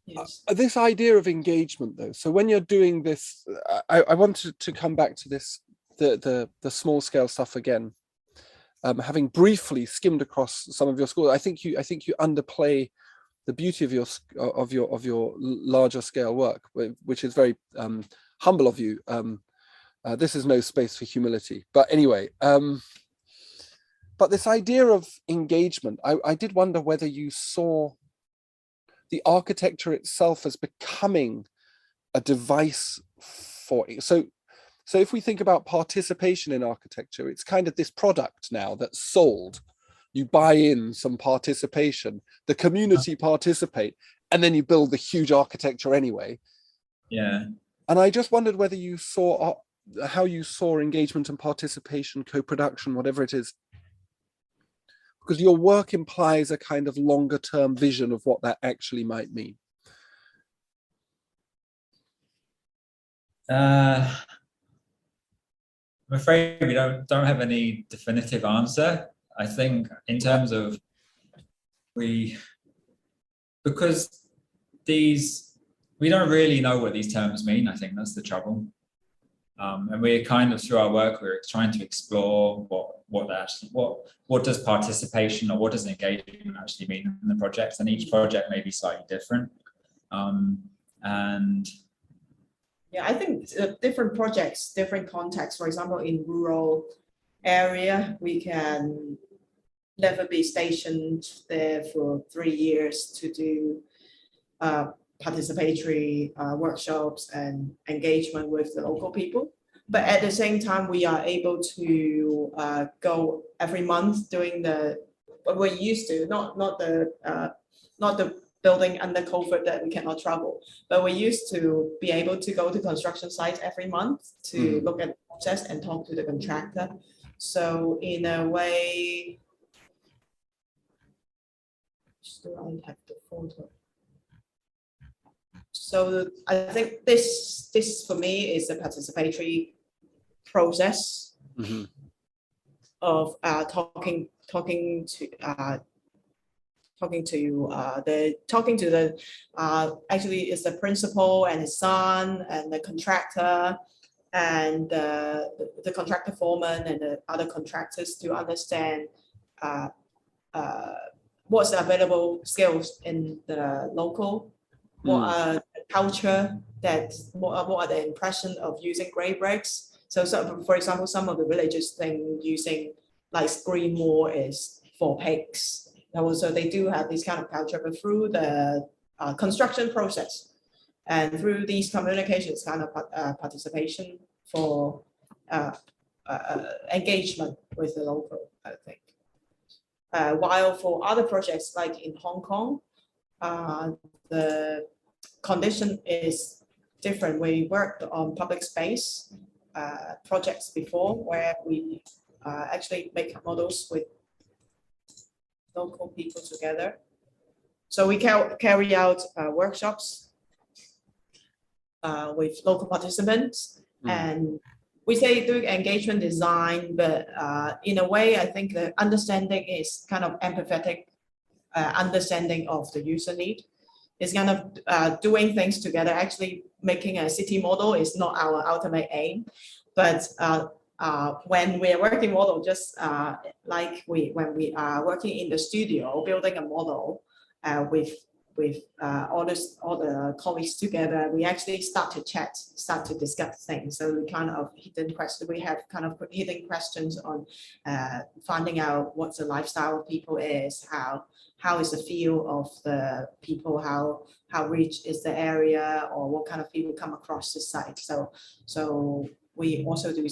Yes. This idea of engagement, though. So when you're doing this, I wanted to come back to this, the small scale stuff again. Having briefly skimmed across some of your schools, I think you underplay the beauty of your larger scale work, which is very humble of you. This is no space for humility, but anyway. But this idea of engagement, I did wonder whether you saw the architecture itself as becoming a device for it. So if we think about participation in architecture, it's kind of this product now that's sold. You buy in some participation, the community participate, and then you build the huge architecture anyway. Yeah. And I just wondered whether you saw how you saw engagement and participation, co-production, whatever it is, because your work implies a kind of longer term vision of what that actually might mean. I'm afraid we don't have any definitive answer. I think in terms of because we don't really know what these terms mean. I think that's the trouble. And we're kind of, through our work, we're trying to explore what does participation or what does engagement actually mean in the projects, and each project may be slightly different. And yeah, I think different projects, different contexts. For example, in rural area, we can never be stationed there for 3 years to do participatory workshops and engagement with the local people. But at the same time, we are able to go every month doing what we're used to, not the building under COVID that we cannot travel, but we used to be able to go to construction sites every month to look at the process and talk to the contractor. So in a way, still I have the photo. So I think this for me is a participatory process Mm-hmm. of talking to the actually it's the principal and his son and the contractor and the contractor foreman and the other contractors to understand what's the available skills in the local, what are the culture what are the impression of using grey bricks. So for example, some of the villages think using like screen wall is for pigs. So they do have this kind of culture, but through the construction process and through these communications kind of participation for engagement with the local, I think. While for other projects like in Hong Kong, the condition is different. We worked on public space projects before where we actually make models with local people together. So we carry out workshops with local participants, and we say doing engagement design, but in a way, I think the understanding is kind of empathetic understanding of the user need. It's kind of doing things together. Actually, making a city model is not our ultimate aim, but when we are working model, just like when we are working in the studio, building a model with all the colleagues together, we actually start to chat, start to discuss things. So we kind of we have kind of hidden questions on finding out what the lifestyle of people is, how is the feel of the people, how rich is the area, or what kind of people come across the site. So we also do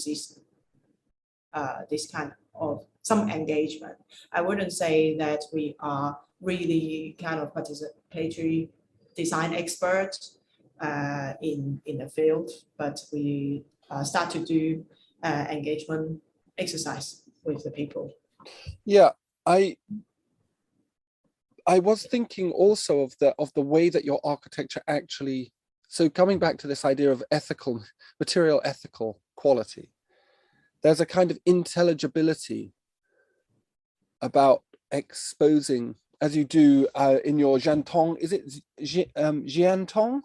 this kind of some engagement. I wouldn't say that we are really kind of participatory design experts in the field, but we start to do engagement exercise with the people. Yeah, I was thinking also of the way that your architecture actually, so coming back to this idea of material ethical quality, there's a kind of intelligibility about exposing, as you do in your Jiantong, is it Jiantong?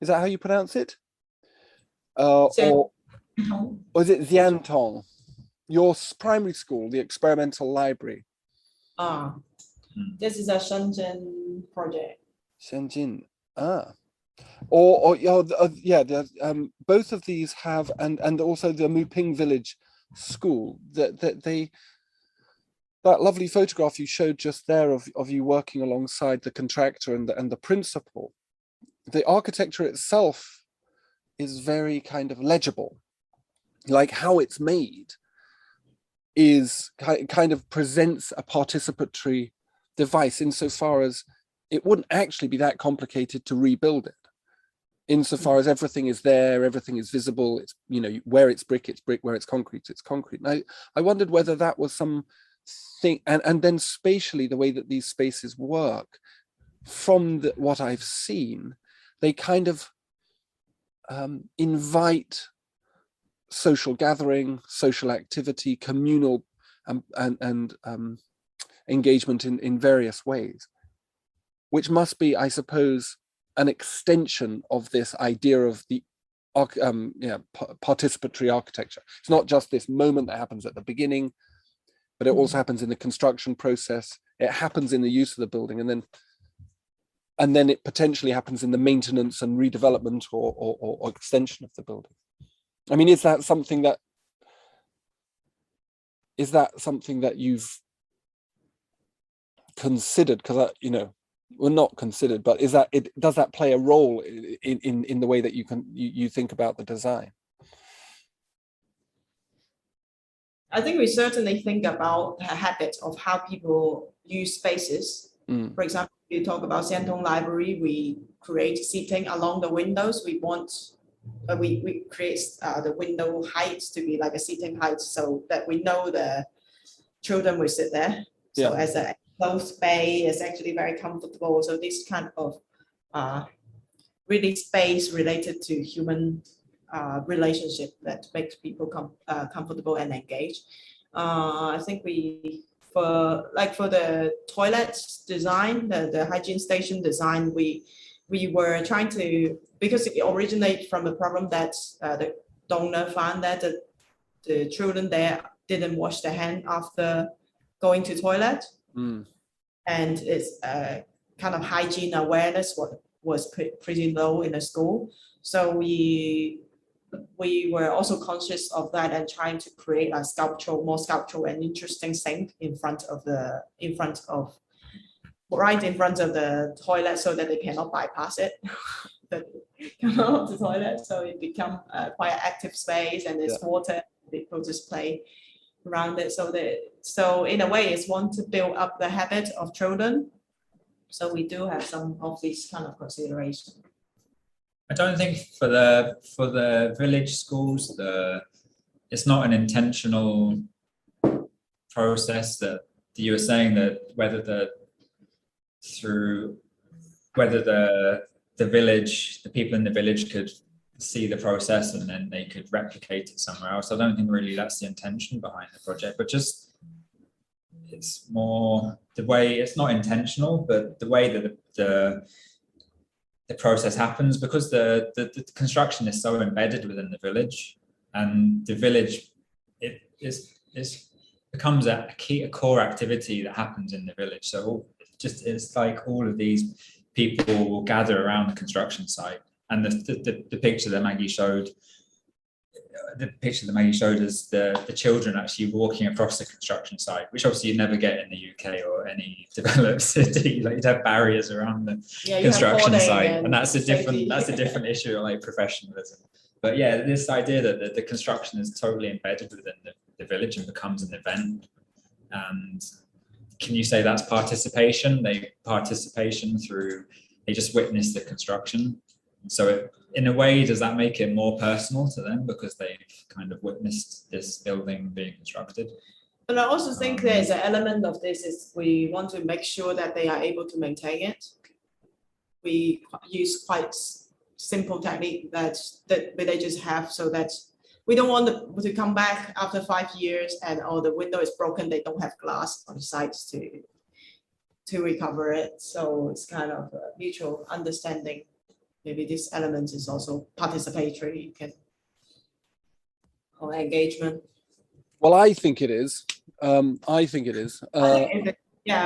Is that how you pronounce it? Or is it Xiantong? Your primary school, the experimental library. This is a Shenzhen project. Shenzhen, yeah, both of these have, and also the Muping village school, that lovely photograph you showed just there of you working alongside the contractor and the principal. The architecture itself is very kind of legible, like how it's made is kind of presents a participatory device insofar as it wouldn't actually be that complicated to rebuild it, insofar as everything is there, everything is visible, it's, you know, where it's brick, where it's concrete, it's concrete. And I wondered whether that was some thing, and then spatially, the way that these spaces work, from what I've seen, they kind of invite social gathering, social activity, communal and engagement in various ways, which must be, I suppose, an extension of this idea of the participatory architecture. It's not just this moment that happens at the beginning, but it also happens in the construction process. It happens in the use of the building, and then it potentially happens in the maintenance and redevelopment or extension of the building. I mean, is that something that you've considered? Because well, not considered, but does that play a role in the way that you think about the design? I think we certainly think about the habit of how people use spaces. For example, you talk about Xiantong Library, we create seating along the windows. We want we create the window height to be like a seating height, so that we know the children will sit there. So as a closed bay, is actually very comfortable. So this kind of really space related to human relationship that makes people comfortable and engaged. I think for the toilets design, the hygiene station design, we were trying to, because it originated from a problem that the donor found that the children there didn't wash their hand after going to toilet. And it's kind of hygiene awareness was pretty low in the school. So we were also conscious of that and trying to create a more sculptural and interesting sink right in front of the toilet, so that they cannot bypass it, but come out of the toilet. So it become quite an active space, and there's water. People just play around it. So in a way, it's one to build up the habit of children. So we do have some of these kind of considerations. I don't think for the village schools, it's not an intentional process that you were saying, that whether the village, the people in the village could see the process and then they could replicate it somewhere else. I don't think really that's the intention behind the project, but just it's more the way, it's not intentional, but the way that the process happens, because the construction is so embedded within the village, and the village becomes a core activity that happens in the village. So it's like all of these people will gather around the construction site, and the picture that Maggie showed. The picture that Maggie showed is the children actually walking across the construction site, which obviously you never get in the UK or any developed city. Like, you'd have barriers around the construction site, and that's a different issue, like professionalism. But yeah, this idea that the construction is totally embedded within the village and becomes an event. And can you say that's participation? They just witness the construction. So in a way, does that make it more personal to them because they've kind of witnessed this building being constructed? But I also think there's an element of this is we want to make sure that they are able to maintain it. We use quite simple technique that villages have, so that we don't want them to come back after 5 years and the window is broken, they don't have glass on sites to recover it. So it's kind of a mutual understanding. Maybe this element is also participatory, or engagement. Well, I think it is. Yeah,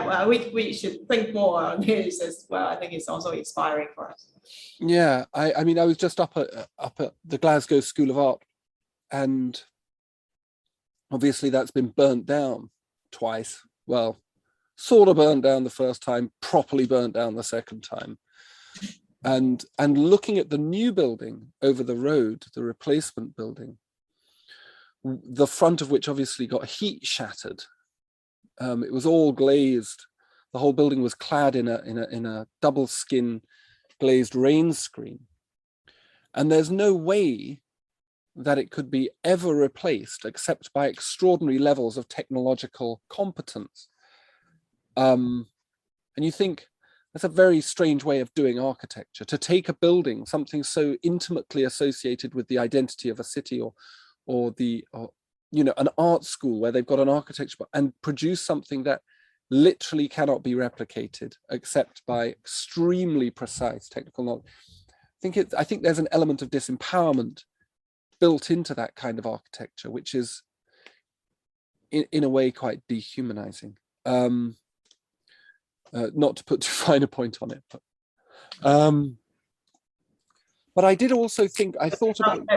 well, we should think more on this as well. I think it's also inspiring for us. Yeah, I mean, I was just up at the Glasgow School of Art, and obviously that's been burnt down twice. Well, sort of burnt down the first time, properly burnt down the second time. And looking at the new building over the road, the replacement building, the front of which obviously got heat shattered. It was all glazed. The whole building was clad in a double skin glazed rain screen. And there's no way that it could be ever replaced except by extraordinary levels of technological competence. And you think, that's a very strange way of doing architecture, to take a building, something so intimately associated with the identity of a city or an art school where they've got an architecture, and produce something that literally cannot be replicated except by extremely precise technical knowledge. I think there's an element of disempowerment built into that kind of architecture, which is in a way quite dehumanizing. Not to put too fine a point on it, but I did also think, I thought about...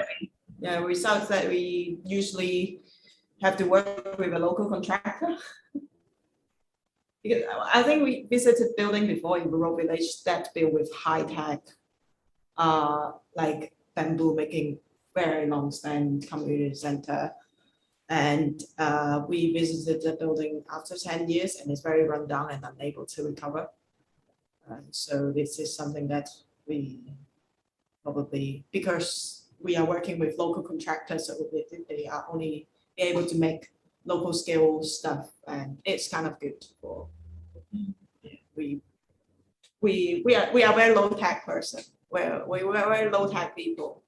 Results that we usually have to work with a local contractor. Because I think we visited building before in rural village that built with high tech, like bamboo making very long span community center. And we visited the building after 10 years and it's very run down and unable to recover. So this is something that we probably, because we are working with local contractors, so they are only able to make local scale stuff, and it's kind of good for, we are very low tech person. We were very low tech people.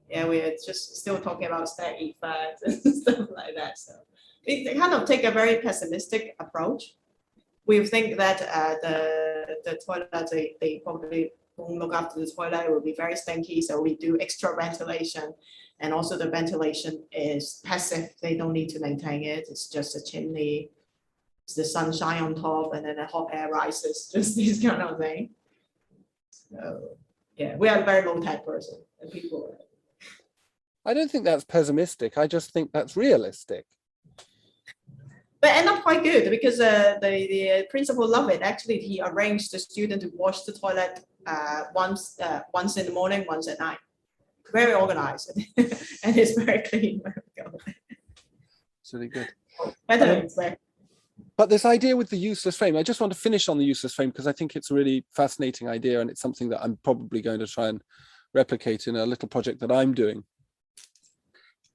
yeah, we're just still talking about stack effects and stuff like that. So we kind of take a very pessimistic approach. We think that the toilet, they probably won't look after the toilet, it will be very stinky. So we do extra ventilation, and also the ventilation is passive. They don't need to maintain it. It's just a chimney, it's the sunshine on top, and then the hot air rises, just this kind of thing. So yeah, we are a very low tech person, and people. I don't think that's pessimistic. I just think that's realistic. But end up quite good because the principal loved it. Actually, he arranged the student to wash the toilet once in the morning, once at night. Very organized, and it's very clean. It's really good. But this idea with the useless frame, I just want to finish on the useless frame because I think it's a really fascinating idea, and it's something that I'm probably going to try and replicate in a little project that I'm doing.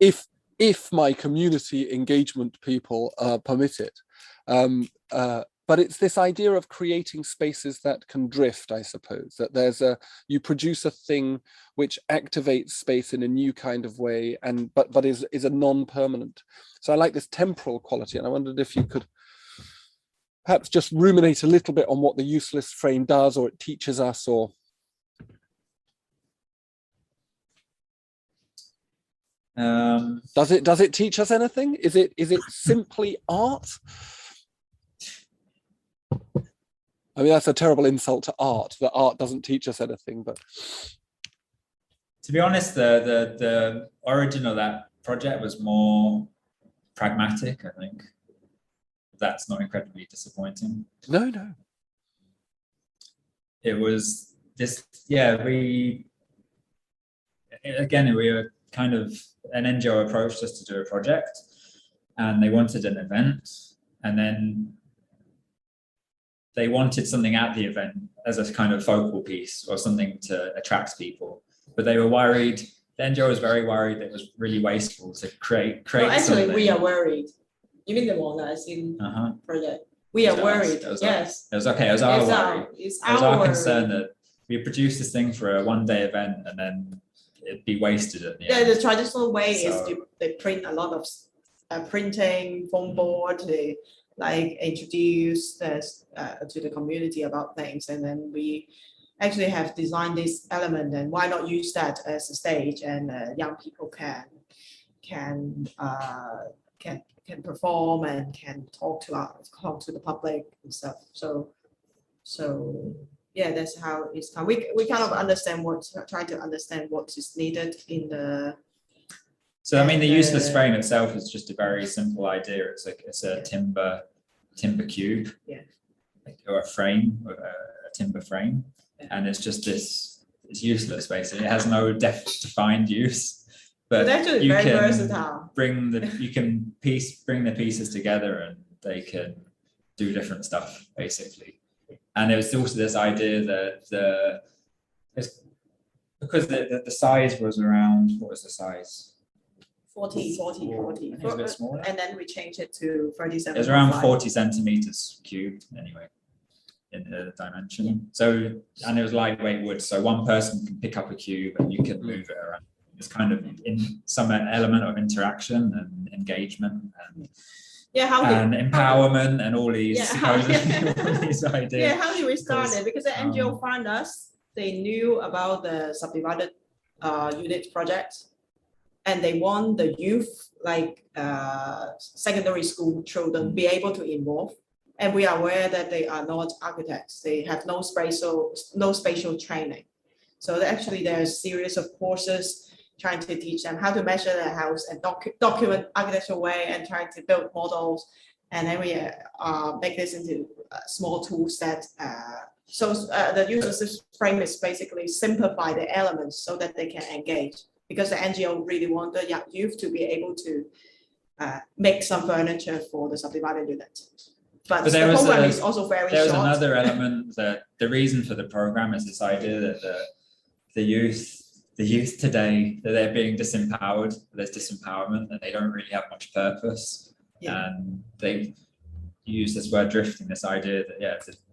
If my community engagement people permit it. But it's this idea of creating spaces that can drift, I suppose, that you produce a thing which activates space in a new kind of way, but is a non-permanent. So I like this temporal quality, and I wondered if you could perhaps just ruminate a little bit on what the useless frame does, or it teaches us, or does it teach us anything? Is it simply art? I mean, that's a terrible insult to art, that art doesn't teach us anything. But to be honest, the origin of that project was more pragmatic, I think. That's not incredibly disappointing. No. It was this, yeah, we were kind of an NGO approached us to do a project, and they wanted an event, and then they wanted something at the event as a kind of focal piece or something to attract people. But they were worried, the NGO was very worried that it was really wasteful to create No, actually, something. we are worried. You mean the one that's in project? We are worried. Yes. It was okay. It was our worry. It's it was our concern that we produced this thing for a one-day event and then it'd be wasted at the end. The traditional way is they print a lot of printing, foam board. They like introduce this to the community about things, and then we actually have designed this element. And why not use that as a stage, and young people can perform and can talk to the public and stuff. So yeah, that's how it's come. We kind of try to understand what is needed in the. So I mean, the useless frame itself is just a very simple idea. It's a timber cube, or a frame, or a timber frame, and it's just this. It's useless basically. It has no defined use. But actually very versatile. Bring the pieces together, and they can do different stuff basically. And there was also this idea that because the size was around, what was the size? 40. It was a bit smaller. And then we changed it to 37. It was around 40 centimeters cubed anyway in the dimension. Yeah. So, and it was lightweight wood, so one person can pick up a cube and you can move it around. It's kind of in some element of interaction and engagement and empowerment and all these, all these ideas. Yeah, how did we start it? Because the NGO found us, they knew about the subdivided unit project, and they want the youth, like secondary school children, be able to involve. And we are aware that they are not architects. They have no spatial training. So actually there's a series of courses trying to teach them how to measure their house and document architectural way, and trying to build models. And then we make this into small tools that, the user's frame is basically simplify the elements so that they can engage, because the NGO really want the young youth to be able to make some furniture for the subdivided unit. But the program is also very short. There was another element that the reason for the program is this idea that the youth today, that they're being disempowered, there's disempowerment, and they don't really have much purpose. Yeah. And they use this word drifting, this idea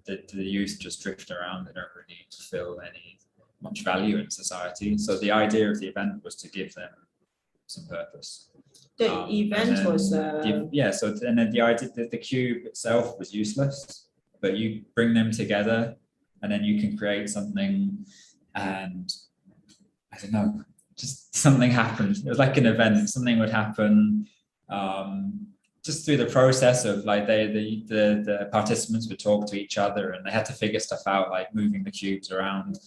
that the youth just drift around, they don't really fulfill much value in society. So the idea of the event was to give them some purpose. The event was and then the idea that the cube itself was useless, but you bring them together and then you can create something, and I don't know, just something happened. It was like an event, something would happen just through the process of like the participants would talk to each other, and they had to figure stuff out, like moving the cubes around,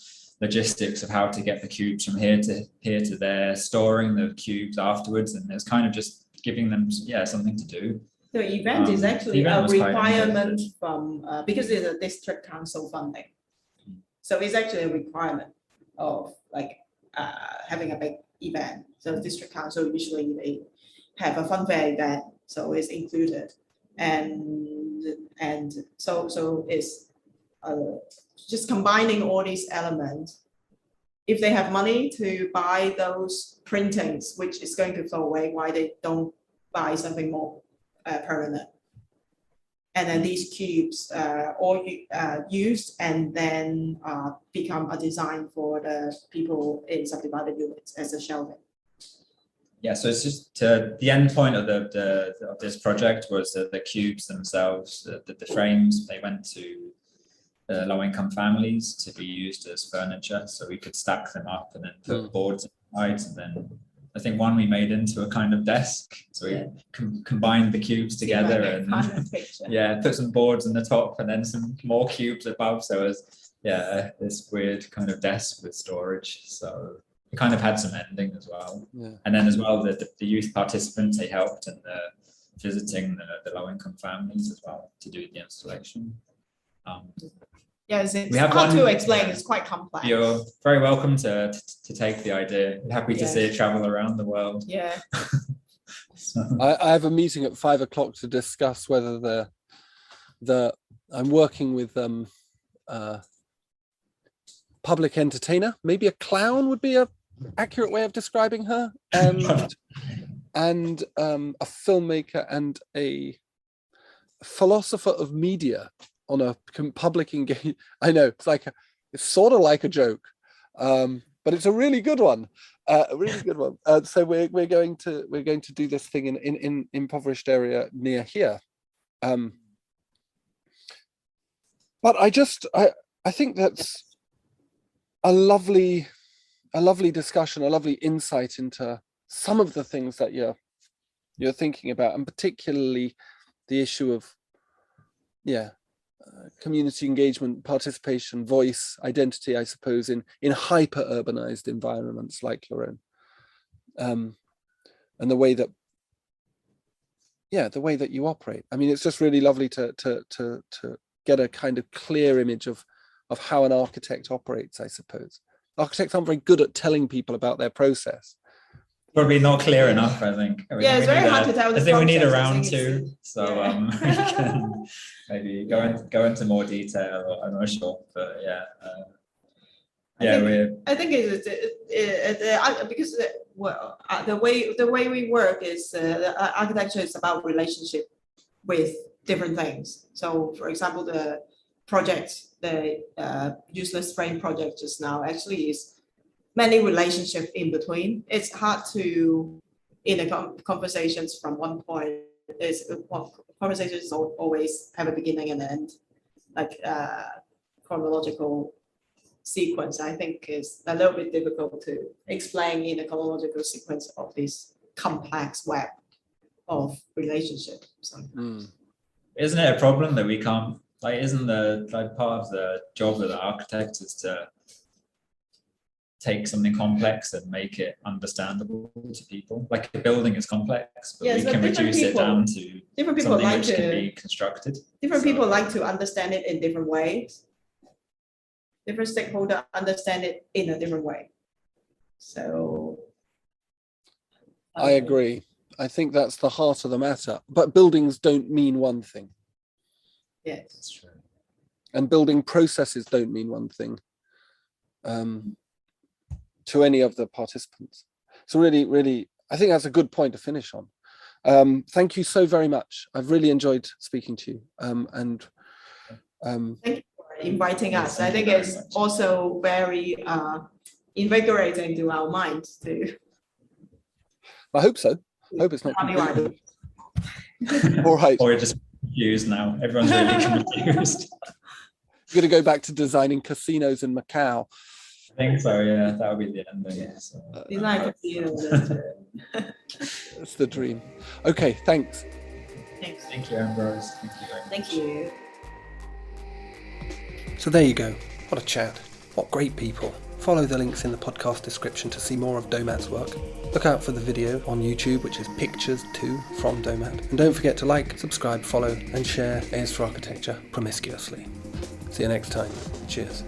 logistics of how to get the cubes from here to there, storing the cubes afterwards, and it's kind of just giving them something to do. The event is actually a requirement from because it's a district council funding, so it's actually a requirement of like having a big event. So district council usually they have a fun fair event, so it's included, and so it's just combining all these elements. If they have money to buy those printings, which is going to throw away, why they don't buy something more permanent? And then these cubes all used and then become a design for the people in subdivided units as a shelving. Yeah, so it's just the end point of of this project was the cubes themselves, the frames. They went to low-income families to be used as furniture, so we could stack them up and then put boards inside. And then I think one we made into a kind of desk, so we combined the cubes together and put some boards on the top and then some more cubes above. So it was this weird kind of desk with storage. So we kind of had some ending as well. And then as well the youth participants, they helped in visiting the low-income families as well to do the installation. Yes, it's hard to explain. It's quite complex. You're very welcome to take the idea. Happy to see it travel around the world. Yeah. I have a meeting at 5 o'clock to discuss whether I'm working with public entertainer. Maybe a clown would be a accurate way of describing her, and a filmmaker and a philosopher of media on a public engagement. I know it's sort of like a joke, but it's a really good one. So we're going to do this thing in impoverished area near here. But I think that's a lovely discussion, a lovely insight into some of the things that you're thinking about, and particularly the issue of community engagement, participation, voice, identity, I suppose, in hyper urbanized environments like your own, and the way that you operate. I mean, it's just really lovely to get a kind of clear image of how an architect operates, I suppose. Architects aren't very good at telling people about their process. Probably not clear enough, I think. It's very hard to tell. I think we need a round two, so we can maybe go into more detail. I'm not sure, but I think it's because the way we work is architecture is about relationship with different things. So, for example, the project, the useless frame project just now actually is many relationships in between. It's hard to, in a conversations from one point, conversations always have a beginning and end, like chronological sequence. I think is a little bit difficult to explain in a chronological sequence of this complex web of relationships. So. Isn't it a problem that we can't, isn't the part of the job of the architect is to take something complex and make it understandable to people? Like a building is complex, but we can reduce it down to something which can be constructed. Different people like to understand it in different ways. Different stakeholders understand it in a different way. So I agree. I think that's the heart of the matter. But buildings don't mean one thing. Yes, that's true. And building processes don't mean one thing. To any of the participants. So really, I think that's a good point to finish on. Thank you so very much. I've really enjoyed speaking to you. Thank you for inviting us. I think it's also very invigorating to our minds to. I hope so. I hope it's not completely. All right. Or we're just confused now. Everyone's really confused. We're going to go back to designing casinos in Macau. I think so, yeah. That would be the ending. So. That's the dream. Okay, thanks. Thanks. Thank you, Ambrose. Thank you very much. Thank you. So there you go. What a chat. What great people. Follow the links in the podcast description to see more of Domat's work. Look out for the video on YouTube, which is Pictures 2 from Domat. And don't forget to like, subscribe, follow and share A's for Architecture promiscuously. See you next time. Cheers.